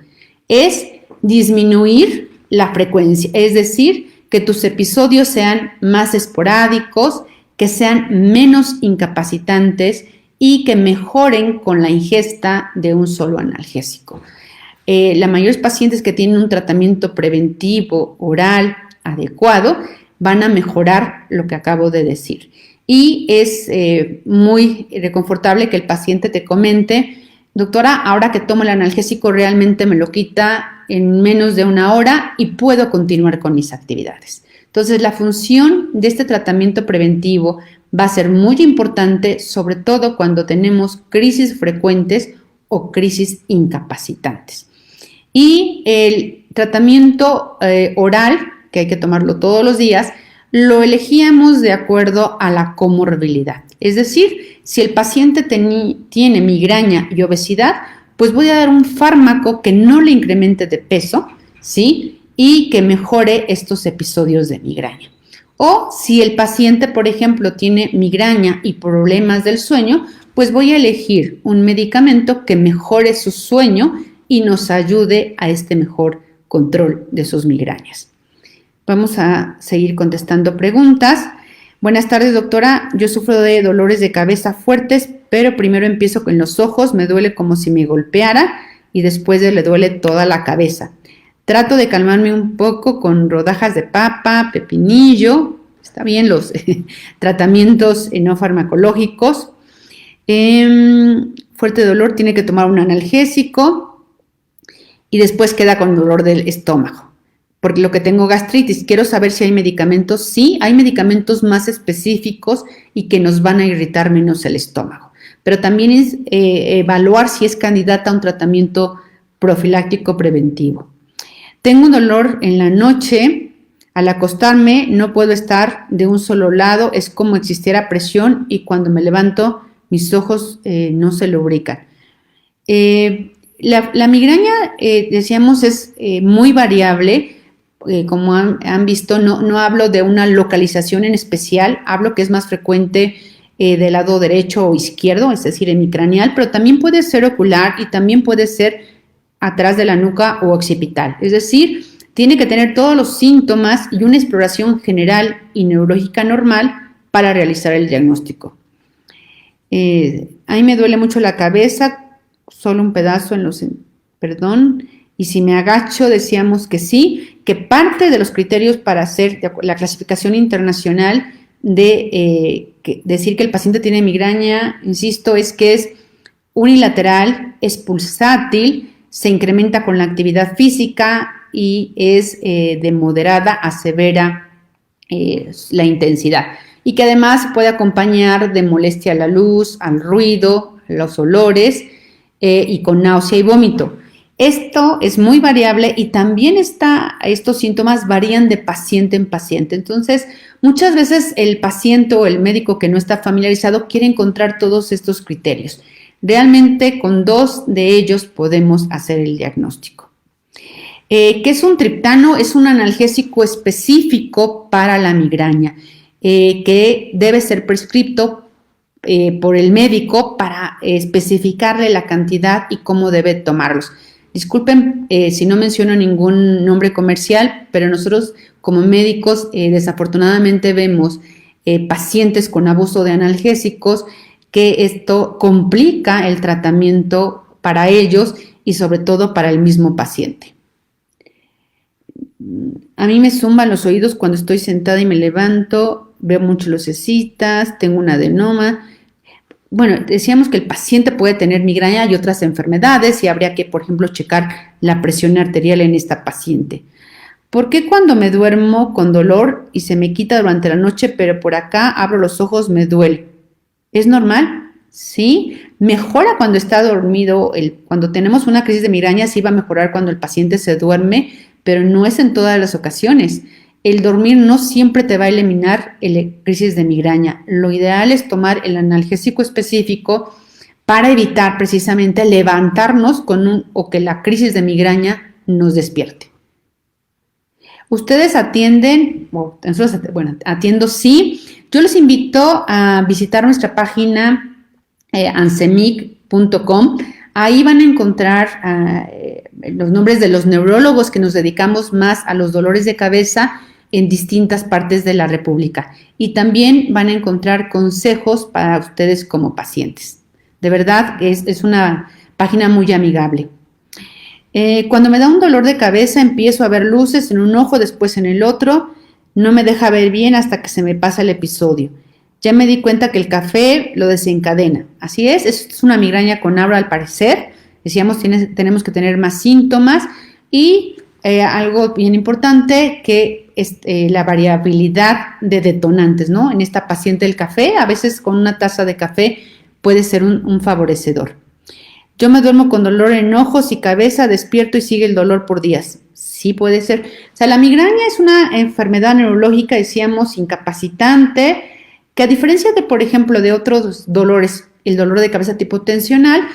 es disminuir la frecuencia, es decir, que tus episodios sean más esporádicos, que sean menos incapacitantes y que mejoren con la ingesta de un solo analgésico. La mayoría de pacientes que tienen un tratamiento preventivo oral adecuado van a mejorar lo que acabo de decir. Y es muy reconfortable que el paciente te comente: doctora, ahora que tomo el analgésico realmente me lo quita en menos de una hora y puedo continuar con mis actividades. Entonces, la función de este tratamiento preventivo va a ser muy importante, sobre todo cuando tenemos crisis frecuentes o crisis incapacitantes. Y el tratamiento oral, que hay que tomarlo todos los días, lo elegíamos de acuerdo a la comorbilidad. Es decir, si el paciente tiene migraña y obesidad, pues voy a dar un fármaco que no le incremente de peso, ¿sí? Y que mejore estos episodios de migraña. O si el paciente, por ejemplo, tiene migraña y problemas del sueño, pues voy a elegir un medicamento que mejore su sueño y nos ayude a este mejor control de sus migrañas. Vamos a seguir contestando preguntas. Buenas tardes, doctora. Yo sufro de dolores de cabeza fuertes, pero primero empiezo con los ojos, me duele como si me golpeara y después le duele toda la cabeza. Trato de calmarme un poco con rodajas de papa, pepinillo, está bien los tratamientos no farmacológicos. Fuerte dolor, tiene que tomar un analgésico y después queda con dolor del estómago. Porque lo que tengo gastritis, quiero saber si hay medicamentos. Sí, hay medicamentos más específicos y que nos van a irritar menos el estómago. Pero también es evaluar si es candidata a un tratamiento profiláctico preventivo. Tengo un dolor en la noche, al acostarme no puedo estar de un solo lado, es como existiera presión y cuando me levanto mis ojos no se lubrican. La migraña, decíamos, es muy variable. Como han visto, no hablo de una localización en especial, hablo que es más frecuente del lado derecho o izquierdo, es decir, en mi craneal, pero también puede ser ocular y también puede ser atrás de la nuca o occipital. Es decir, tiene que tener todos los síntomas y una exploración general y neurológica normal para realizar el diagnóstico. A mí me duele mucho la cabeza, solo un pedazo y si me agacho, decíamos que sí, que parte de los criterios para hacer la clasificación internacional de decir que el paciente tiene migraña, insisto, es que es unilateral, es pulsátil, se incrementa con la actividad física y es de moderada a severa la intensidad. Y que además puede acompañar de molestia a la luz, al ruido, los olores y con náusea y vómito. Esto es muy variable y también estos síntomas varían de paciente en paciente. Entonces, muchas veces el paciente o el médico que no está familiarizado quiere encontrar todos estos criterios. Realmente con 2 de ellos podemos hacer el diagnóstico. ¿Qué es un triptano? Es un analgésico específico para la migraña que debe ser prescrito por el médico para especificarle la cantidad y cómo debe tomarlos. Disculpen si no menciono ningún nombre comercial, pero nosotros como médicos desafortunadamente vemos pacientes con abuso de analgésicos que esto complica el tratamiento para ellos y sobre todo para el mismo paciente. A mí me zumban los oídos cuando estoy sentada y me levanto, veo muchas lucecitas, tengo un adenoma. Bueno, decíamos que el paciente puede tener migraña y otras enfermedades y habría que, por ejemplo, checar la presión arterial en esta paciente. ¿Por qué cuando me duermo con dolor y se me quita durante la noche, pero por acá abro los ojos me duele? ¿Es normal? Sí. Mejora cuando está dormido. Cuando tenemos una crisis de migraña, sí va a mejorar cuando el paciente se duerme, pero no es en todas las ocasiones. El dormir no siempre te va a eliminar la crisis de migraña. Lo ideal es tomar el analgésico específico para evitar precisamente levantarnos o que la crisis de migraña nos despierte. Ustedes atienden, atiendo sí. Yo les invito a visitar nuestra página ansemic.com. Ahí van a encontrar los nombres de los neurólogos que nos dedicamos más a los dolores de cabeza en distintas partes de la República. Y también van a encontrar consejos para ustedes como pacientes. De verdad, es una página muy amigable. Cuando me da un dolor de cabeza, empiezo a ver luces en un ojo, después en el otro. No me deja ver bien hasta que se me pasa el episodio. Ya me di cuenta que el café lo desencadena. Así es una migraña con aura al parecer. Decíamos, tenemos que tener más síntomas y algo bien importante que es la variabilidad de detonantes, ¿no? En esta paciente el café, a veces con una taza de café puede ser un favorecedor. Yo me duermo con dolor en ojos y cabeza, despierto y sigue el dolor por días. Sí puede ser. O sea, la migraña es una enfermedad neurológica, decíamos, incapacitante, que a diferencia de, por ejemplo, de otros dolores, el dolor de cabeza tipo tensional,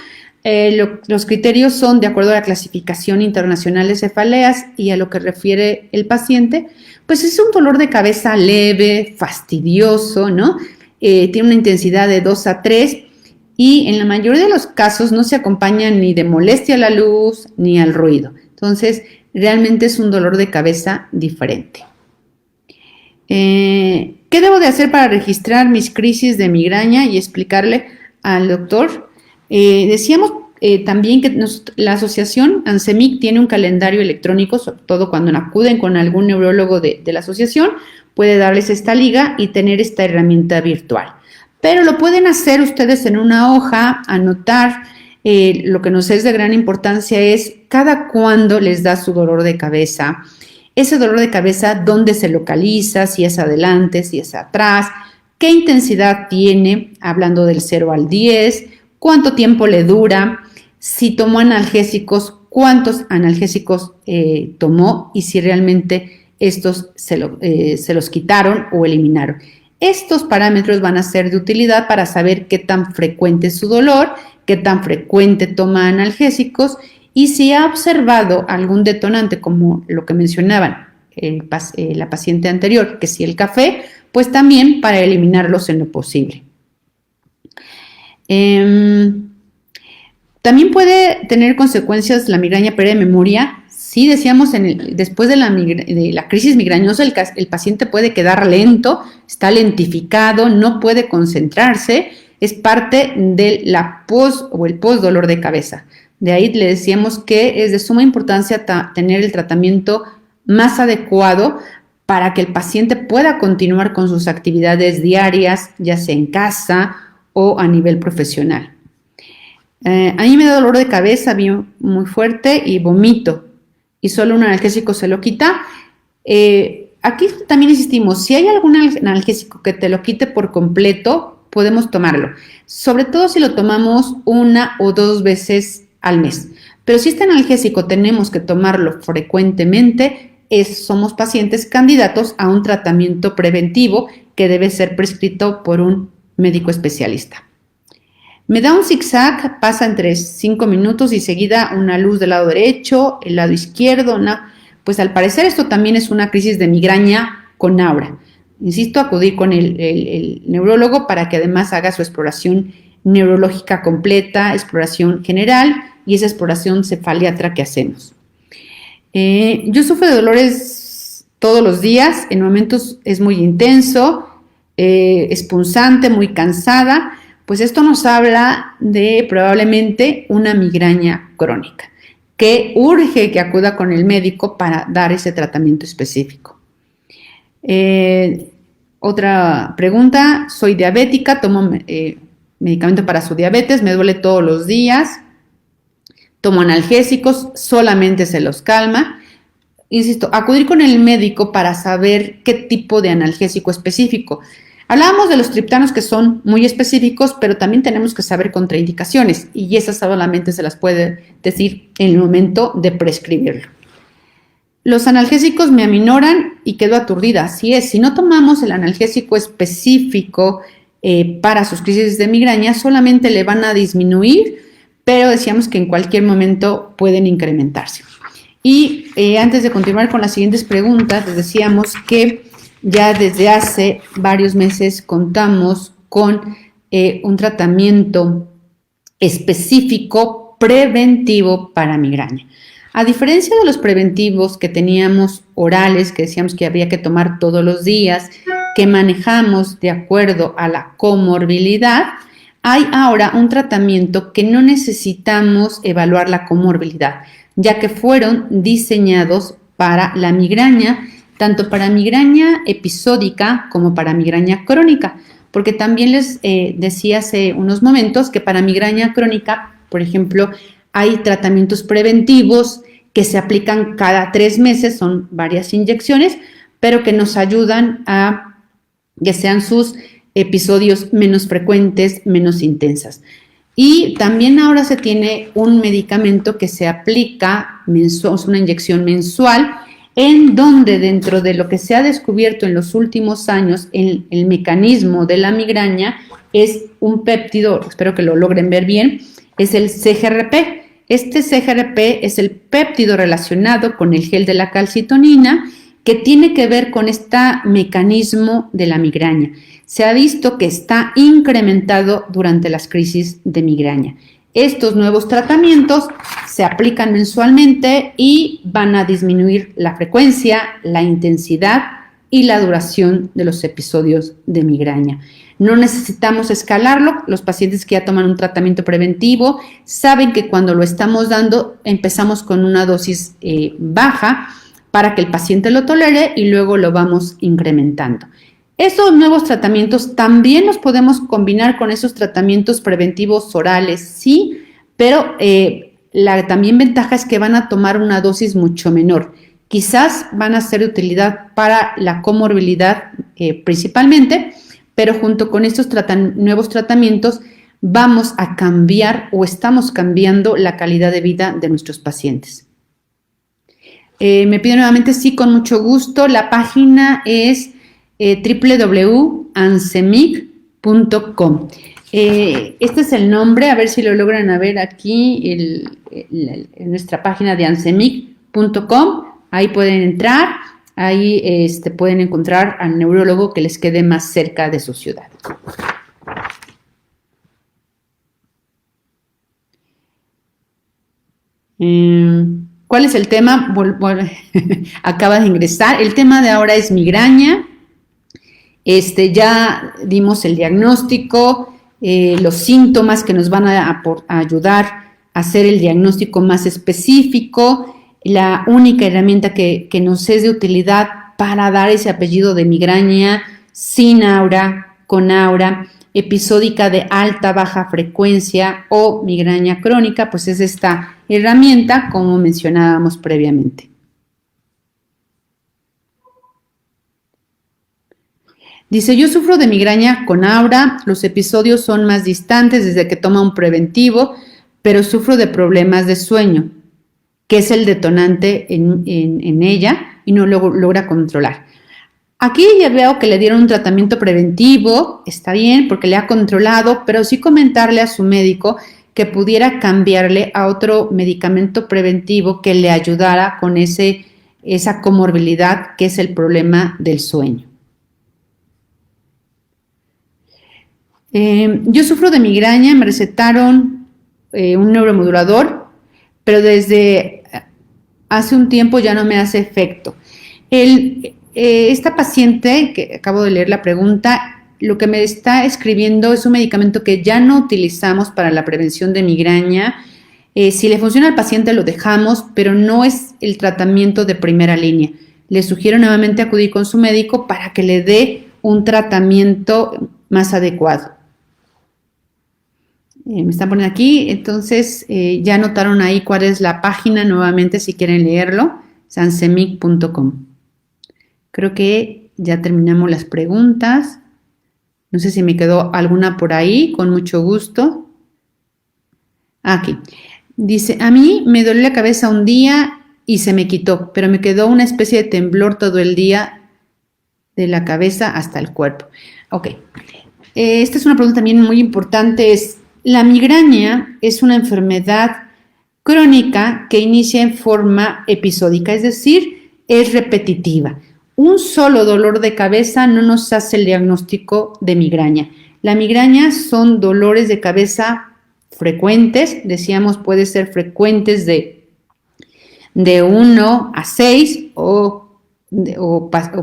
los criterios son de acuerdo a la clasificación internacional de cefaleas y a lo que refiere el paciente, pues es un dolor de cabeza leve, fastidioso, ¿no? Tiene una intensidad de 2 a 3 y en la mayoría de los casos no se acompaña ni de molestia a la luz ni al ruido. Entonces, realmente es un dolor de cabeza diferente. ¿Qué debo de hacer para registrar mis crisis de migraña y explicarle al doctor? Decíamos también que la asociación ANSEMIC tiene un calendario electrónico, sobre todo cuando acuden con algún neurólogo de la asociación, puede darles esta liga y tener esta herramienta virtual. Pero lo pueden hacer ustedes en una hoja, anotar. Lo que nos es de gran importancia es cada cuándo les da su dolor de cabeza. Ese dolor de cabeza, ¿dónde se localiza? Si es adelante, si es atrás. ¿Qué intensidad tiene? Hablando del 0 al 10. ¿Cuánto tiempo le dura? Si tomó analgésicos, ¿cuántos analgésicos tomó? Y si realmente estos se los quitaron o eliminaron. Estos parámetros van a ser de utilidad para saber qué tan frecuente es su dolor, qué tan frecuente toma analgésicos y si ha observado algún detonante como lo que mencionaban la paciente anterior, que si el café, pues también para eliminarlos en lo posible. También puede tener consecuencias la migraña pérdida de memoria. Sí, decíamos, después de la crisis migrañosa, el paciente puede quedar lento, está lentificado, no puede concentrarse, es parte de la el post dolor de cabeza. De ahí le decíamos que es de suma importancia tener el tratamiento más adecuado para que el paciente pueda continuar con sus actividades diarias, ya sea en casa o a nivel profesional. A mí me da dolor de cabeza muy fuerte y vomito y solo un analgésico se lo quita. Aquí también insistimos, si hay algún analgésico que te lo quite por completo, podemos tomarlo, sobre todo si lo tomamos 1 o 2 veces al mes. Pero si este analgésico tenemos que tomarlo frecuentemente, somos pacientes candidatos a un tratamiento preventivo que debe ser prescrito por un médico especialista. Me da un zigzag, pasa entre 5 minutos y seguida una luz del lado derecho, el lado izquierdo, pues al parecer esto también es una crisis de migraña con aura. Insisto, acudir con el neurólogo para que además haga su exploración neurológica completa, exploración general y esa exploración cefaliatra que hacemos. Yo sufro de dolores todos los días, en momentos es muy intenso, es punzante, muy cansada. Pues esto nos habla de probablemente una migraña crónica, que urge que acuda con el médico para dar ese tratamiento específico. Otra pregunta, soy diabética, tomo medicamento para su diabetes, me duele todos los días, tomo analgésicos, solamente se los calma. insisto, acudir con el médico para saber qué tipo de analgésico específico. Hablábamos de los triptanos que son muy específicos, pero también tenemos que saber contraindicaciones y esas solamente se las puede decir en el momento de prescribirlo. Los analgésicos me aminoran y quedo aturdida. Así es, si no tomamos el analgésico específico para sus crisis de migraña, solamente le van a disminuir, pero decíamos que en cualquier momento pueden incrementarse. Y antes de continuar con las siguientes preguntas, les decíamos que ya desde hace varios meses contamos con un tratamiento específico preventivo para migraña. A diferencia de los preventivos que teníamos orales, que decíamos que había que tomar todos los días, que manejamos de acuerdo a la comorbilidad, hay ahora un tratamiento que no necesitamos evaluar la comorbilidad, ya que fueron diseñados para la migraña, tanto para migraña episódica como para migraña crónica, porque también les decía hace unos momentos que para migraña crónica, por ejemplo, hay tratamientos preventivos que se aplican cada 3 meses, son varias inyecciones, pero que nos ayudan a que sean sus episodios menos frecuentes, menos intensas. Y también ahora se tiene un medicamento que se aplica mensual, es una inyección mensual, en donde dentro de lo que se ha descubierto en los últimos años, el mecanismo de la migraña es un péptido, espero que lo logren ver bien, es el CGRP. Este CGRP es el péptido relacionado con el gel de la calcitonina que tiene que ver con este mecanismo de la migraña. Se ha visto que está incrementado durante las crisis de migraña. Estos nuevos tratamientos se aplican mensualmente y van a disminuir la frecuencia, la intensidad y la duración de los episodios de migraña. No necesitamos escalarlo. Los pacientes que ya toman un tratamiento preventivo saben que cuando lo estamos dando empezamos con una dosis baja para que el paciente lo tolere y luego lo vamos incrementando. Estos nuevos tratamientos también los podemos combinar con esos tratamientos preventivos orales, sí, pero la también ventaja es que van a tomar una dosis mucho menor. Quizás van a ser de utilidad para la comorbilidad principalmente, pero junto con estos nuevos tratamientos vamos a cambiar o estamos cambiando la calidad de vida de nuestros pacientes. Me pide nuevamente, sí, con mucho gusto. La página es www.ancemic.com. Este es el nombre, a ver si lo logran ver aquí en nuestra página de ancemic.com. Ahí pueden entrar, ahí pueden encontrar al neurólogo que les quede más cerca de su ciudad. ¿Cuál es el tema? Acaba de ingresar. El tema de ahora es migraña. Ya dimos el diagnóstico, los síntomas que nos van a ayudar a hacer el diagnóstico más específico, la única herramienta que nos es de utilidad para dar ese apellido de migraña sin aura, con aura, episódica de alta, baja frecuencia o migraña crónica, pues es esta herramienta como mencionábamos previamente. Dice, yo sufro de migraña con aura, los episodios son más distantes desde que toma un preventivo, pero sufro de problemas de sueño, que es el detonante en ella y no lo logra controlar. Aquí ya veo que le dieron un tratamiento preventivo, está bien porque le ha controlado, pero sí comentarle a su médico que pudiera cambiarle a otro medicamento preventivo que le ayudara con esa comorbilidad que es el problema del sueño. Yo sufro de migraña, me recetaron un neuromodulador, pero desde hace un tiempo ya no me hace efecto. Esta paciente, que acabo de leer la pregunta, lo que me está escribiendo es un medicamento que ya no utilizamos para la prevención de migraña. Si le funciona al paciente lo dejamos, pero no es el tratamiento de primera línea. Le sugiero nuevamente acudir con su médico para que le dé un tratamiento más adecuado. Me están poniendo aquí, entonces ya anotaron ahí cuál es la página nuevamente si quieren leerlo. sansemic.com. Creo que ya terminamos las preguntas. No sé si me quedó alguna por ahí, con mucho gusto. Aquí. Dice, a mí me dolió la cabeza un día y se me quitó, pero me quedó una especie de temblor todo el día de la cabeza hasta el cuerpo. Ok. Esta es una pregunta también muy importante. La migraña es una enfermedad crónica que inicia en forma episódica, es decir, es repetitiva. Un solo dolor de cabeza no nos hace el diagnóstico de migraña. La migraña son dolores de cabeza frecuentes, decíamos puede ser frecuentes de 1 a 6 o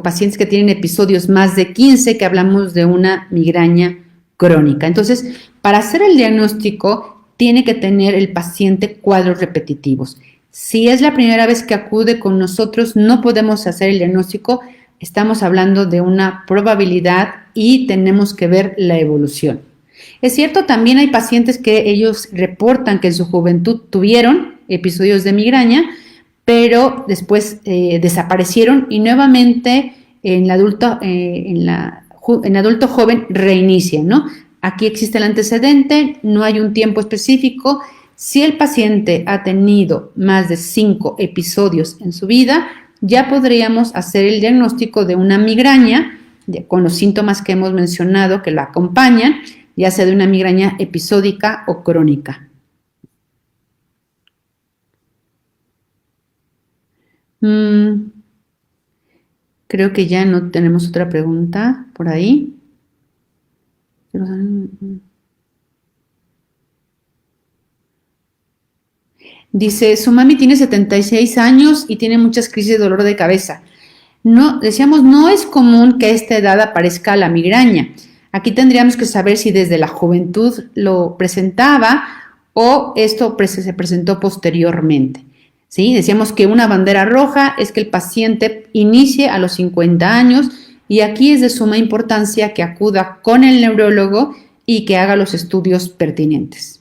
pacientes que tienen episodios más de 15 que hablamos de una migraña crónica. Entonces, para hacer el diagnóstico tiene que tener el paciente cuadros repetitivos. Si es la primera vez que acude con nosotros, no podemos hacer el diagnóstico, estamos hablando de una probabilidad y tenemos que ver la evolución. Es cierto, también hay pacientes que ellos reportan que en su juventud tuvieron episodios de migraña, pero después desaparecieron y nuevamente en adulto joven reinicia, ¿no? Aquí existe el antecedente, no hay un tiempo específico. Si el paciente ha tenido más de 5 episodios en su vida, ya podríamos hacer el diagnóstico de una migraña con los síntomas que hemos mencionado que lo acompañan, ya sea de una migraña episódica o crónica. Creo que ya no tenemos otra pregunta por ahí. Dice, su mami tiene 76 años y tiene muchas crisis de dolor de cabeza. No, decíamos, no es común que a esta edad aparezca la migraña. Aquí tendríamos que saber si desde la juventud lo presentaba o esto se presentó posteriormente. ¿Sí? Decíamos que una bandera roja es que el paciente inicie a los 50 años y aquí es de suma importancia que acuda con el neurólogo y que haga los estudios pertinentes.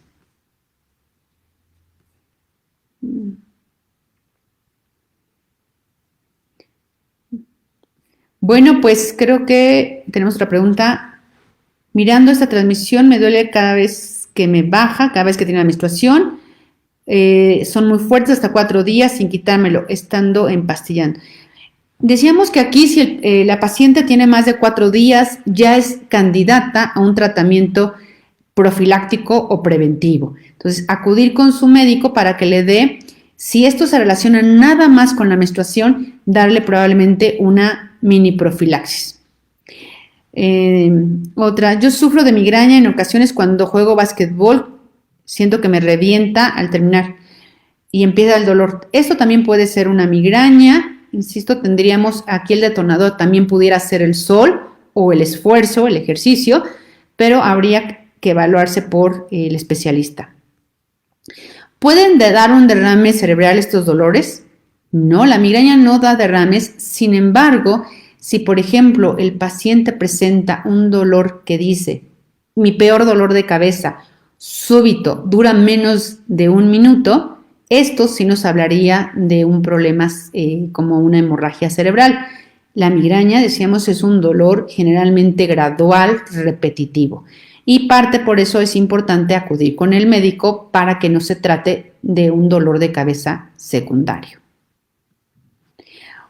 Bueno, pues creo que tenemos otra pregunta. Mirando esta transmisión me duele cada vez que me baja, cada vez que tiene la menstruación. Son muy fuertes hasta 4 días sin quitármelo, estando empastillando. Decíamos que aquí si la paciente tiene más de 4 días ya es candidata a un tratamiento profiláctico o preventivo. Entonces, acudir con su médico para que le dé, si esto se relaciona nada más con la menstruación, darle probablemente una mini profilaxis. Otra, yo sufro de migraña en ocasiones cuando juego básquetbol, siento que me revienta al terminar y empieza el dolor. Esto también puede ser una migraña, insisto, tendríamos aquí el detonador, también pudiera ser el sol o el esfuerzo, el ejercicio, pero habría que evaluarse por el especialista. ¿Pueden dar un derrame cerebral estos dolores? No, la migraña no da derrames, sin embargo, si por ejemplo el paciente presenta un dolor que dice, mi peor dolor de cabeza, súbito, dura menos de 1 minuto, esto sí nos hablaría de un problema como una hemorragia cerebral. La migraña, decíamos, es un dolor generalmente gradual, repetitivo. Y parte por eso es importante acudir con el médico para que no se trate de un dolor de cabeza secundario.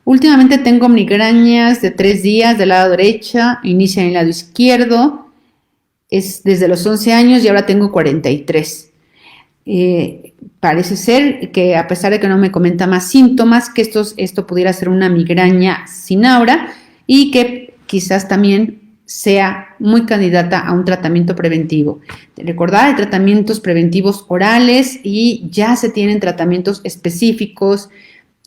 Últimamente tengo migrañas de 3 días del lado derecho, inicia en el lado izquierdo, es desde los 11 años y ahora tengo 43. Parece ser que a pesar de que no me comenta más síntomas, que esto pudiera ser una migraña sin aura y que quizás también sea muy candidata a un tratamiento preventivo. Recordar, hay tratamientos preventivos orales y ya se tienen tratamientos específicos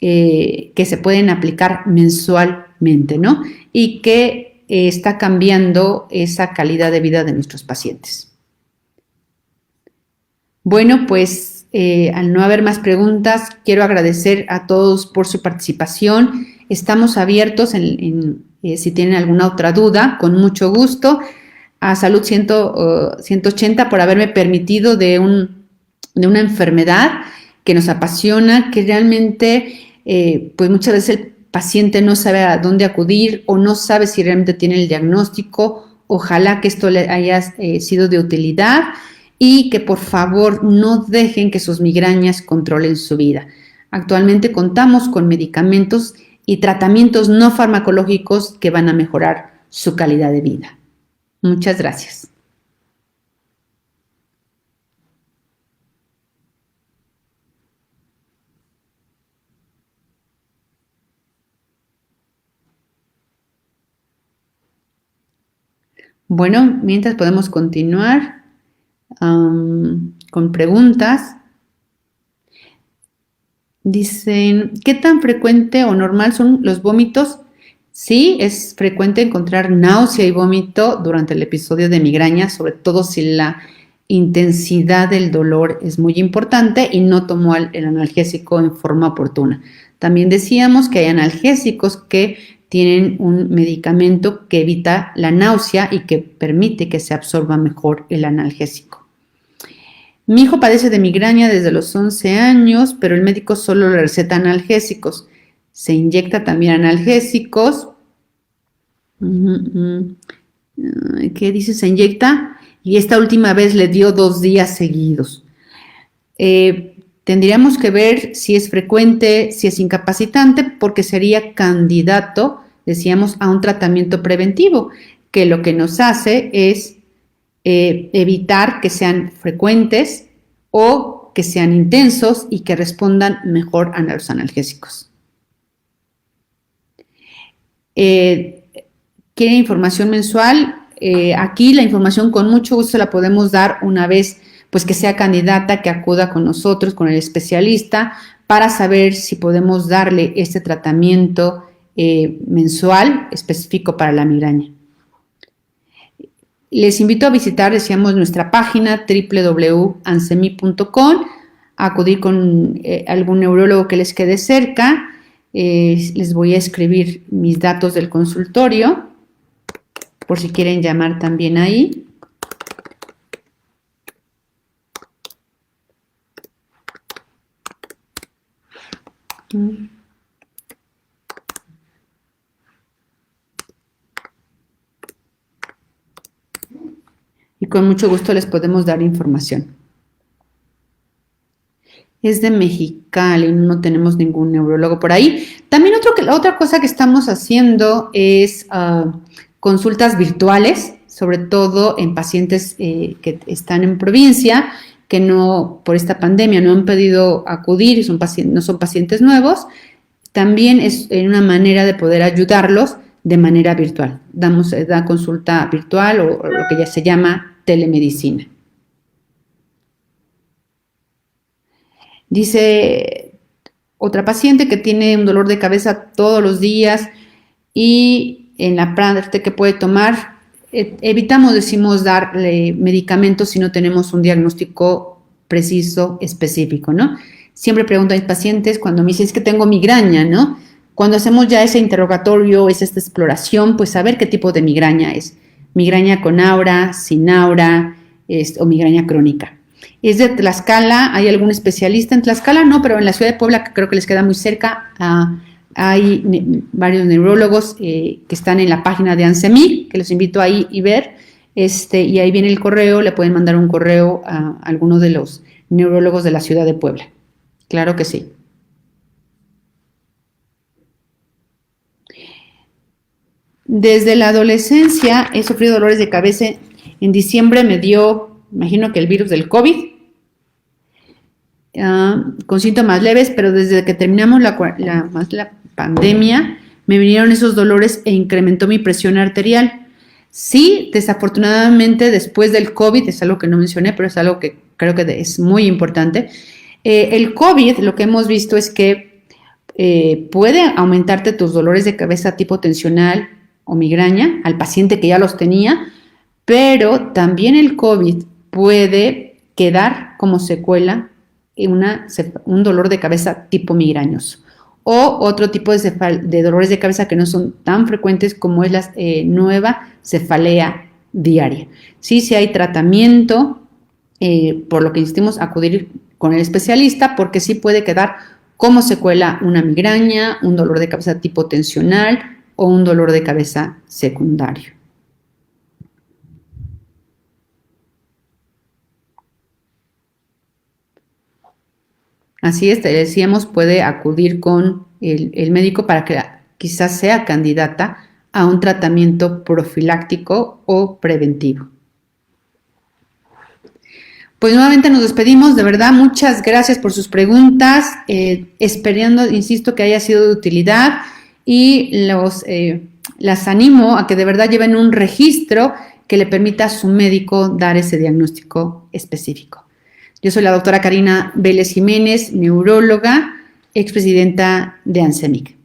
que se pueden aplicar mensualmente, ¿no? Y que está cambiando esa calidad de vida de nuestros pacientes. Bueno, pues al no haber más preguntas, quiero agradecer a todos por su participación. Estamos abiertos si tienen alguna otra duda, con mucho gusto. A Salud 180 por haberme permitido de una enfermedad que nos apasiona, que realmente pues muchas veces el paciente no sabe a dónde acudir o no sabe si realmente tiene el diagnóstico. Ojalá que esto le haya sido de utilidad y que por favor no dejen que sus migrañas controlen su vida. Actualmente contamos con medicamentos y tratamientos no farmacológicos que van a mejorar su calidad de vida. Muchas gracias. Bueno, mientras podemos continuar con preguntas. Dicen, ¿qué tan frecuente o normal son los vómitos? Sí, es frecuente encontrar náusea y vómito durante el episodio de migraña, sobre todo si la intensidad del dolor es muy importante y no tomó el analgésico en forma oportuna. También decíamos que hay analgésicos que tienen un medicamento que evita la náusea y que permite que se absorba mejor el analgésico. Mi hijo padece de migraña desde los 11 años, pero el médico solo le receta analgésicos. Se inyecta también analgésicos. ¿Qué dice? Se inyecta y esta última vez le dio 2 días seguidos. Tendríamos que ver si es frecuente, si es incapacitante, porque sería candidato, decíamos, a un tratamiento preventivo, que lo que nos hace es evitar que sean frecuentes o que sean intensos y que respondan mejor a los analgésicos. ¿Quiere información mensual? Aquí la información con mucho gusto la podemos dar una vez pues que sea candidata, que acuda con nosotros, con el especialista, para saber si podemos darle este tratamiento mensual específico para la migraña. Les invito a visitar, decíamos, nuestra página www.ansemi.com, a acudir con algún neurólogo que les quede cerca. Les voy a escribir mis datos del consultorio, por si quieren llamar también ahí. Y con mucho gusto les podemos dar información. Es de Mexicali, no tenemos ningún neurólogo por ahí. También otra cosa que estamos haciendo es consultas virtuales, sobre todo en pacientes que están en provincia, que no, por esta pandemia, no han podido acudir y no son pacientes nuevos. También es una manera de poder ayudarlos de manera virtual. Damos consulta virtual o lo que ya se llama telemedicina. Dice otra paciente que tiene un dolor de cabeza todos los días y en la parte que puede tomar, evitamos, decimos, darle medicamentos si no tenemos un diagnóstico preciso, específico, ¿no? Siempre pregunto a mis pacientes cuando me dicen es que tengo migraña, ¿no? Cuando hacemos ya ese interrogatorio, esta exploración, pues saber qué tipo de migraña es. Migraña con aura, sin aura, o migraña crónica. Es de Tlaxcala, ¿hay algún especialista en Tlaxcala? No, pero en la ciudad de Puebla, que creo que les queda muy cerca, hay varios neurólogos que están en la página de Ansemi, que los invito ahí y ver, y ahí viene el correo, le pueden mandar un correo a alguno de los neurólogos de la ciudad de Puebla. Claro que sí. Desde la adolescencia he sufrido dolores de cabeza. En diciembre me dio, imagino que el virus del COVID, con síntomas leves, pero desde que terminamos la pandemia me vinieron esos dolores e incrementó mi presión arterial. Sí, desafortunadamente después del COVID, es algo que no mencioné, pero es algo que creo que es muy importante. El COVID, lo que hemos visto es que puede aumentarte tus dolores de cabeza tipo tensional o migraña al paciente que ya los tenía, pero también el COVID puede quedar como secuela un dolor de cabeza tipo migrañoso o otro tipo de dolores de cabeza que no son tan frecuentes como es la nueva cefalea diaria. Sí hay tratamiento, por lo que insistimos acudir con el especialista porque sí puede quedar como secuela una migraña, un dolor de cabeza tipo tensional o un dolor de cabeza secundario. Así es, te decíamos, puede acudir con el médico para que quizás sea candidata a un tratamiento profiláctico o preventivo. Pues nuevamente nos despedimos, de verdad, muchas gracias por sus preguntas, esperando, insisto, que haya sido de utilidad y las animo a que de verdad lleven un registro que le permita a su médico dar ese diagnóstico específico. Yo soy la doctora Karina Vélez Jiménez, neuróloga, expresidenta de ANSEMIC.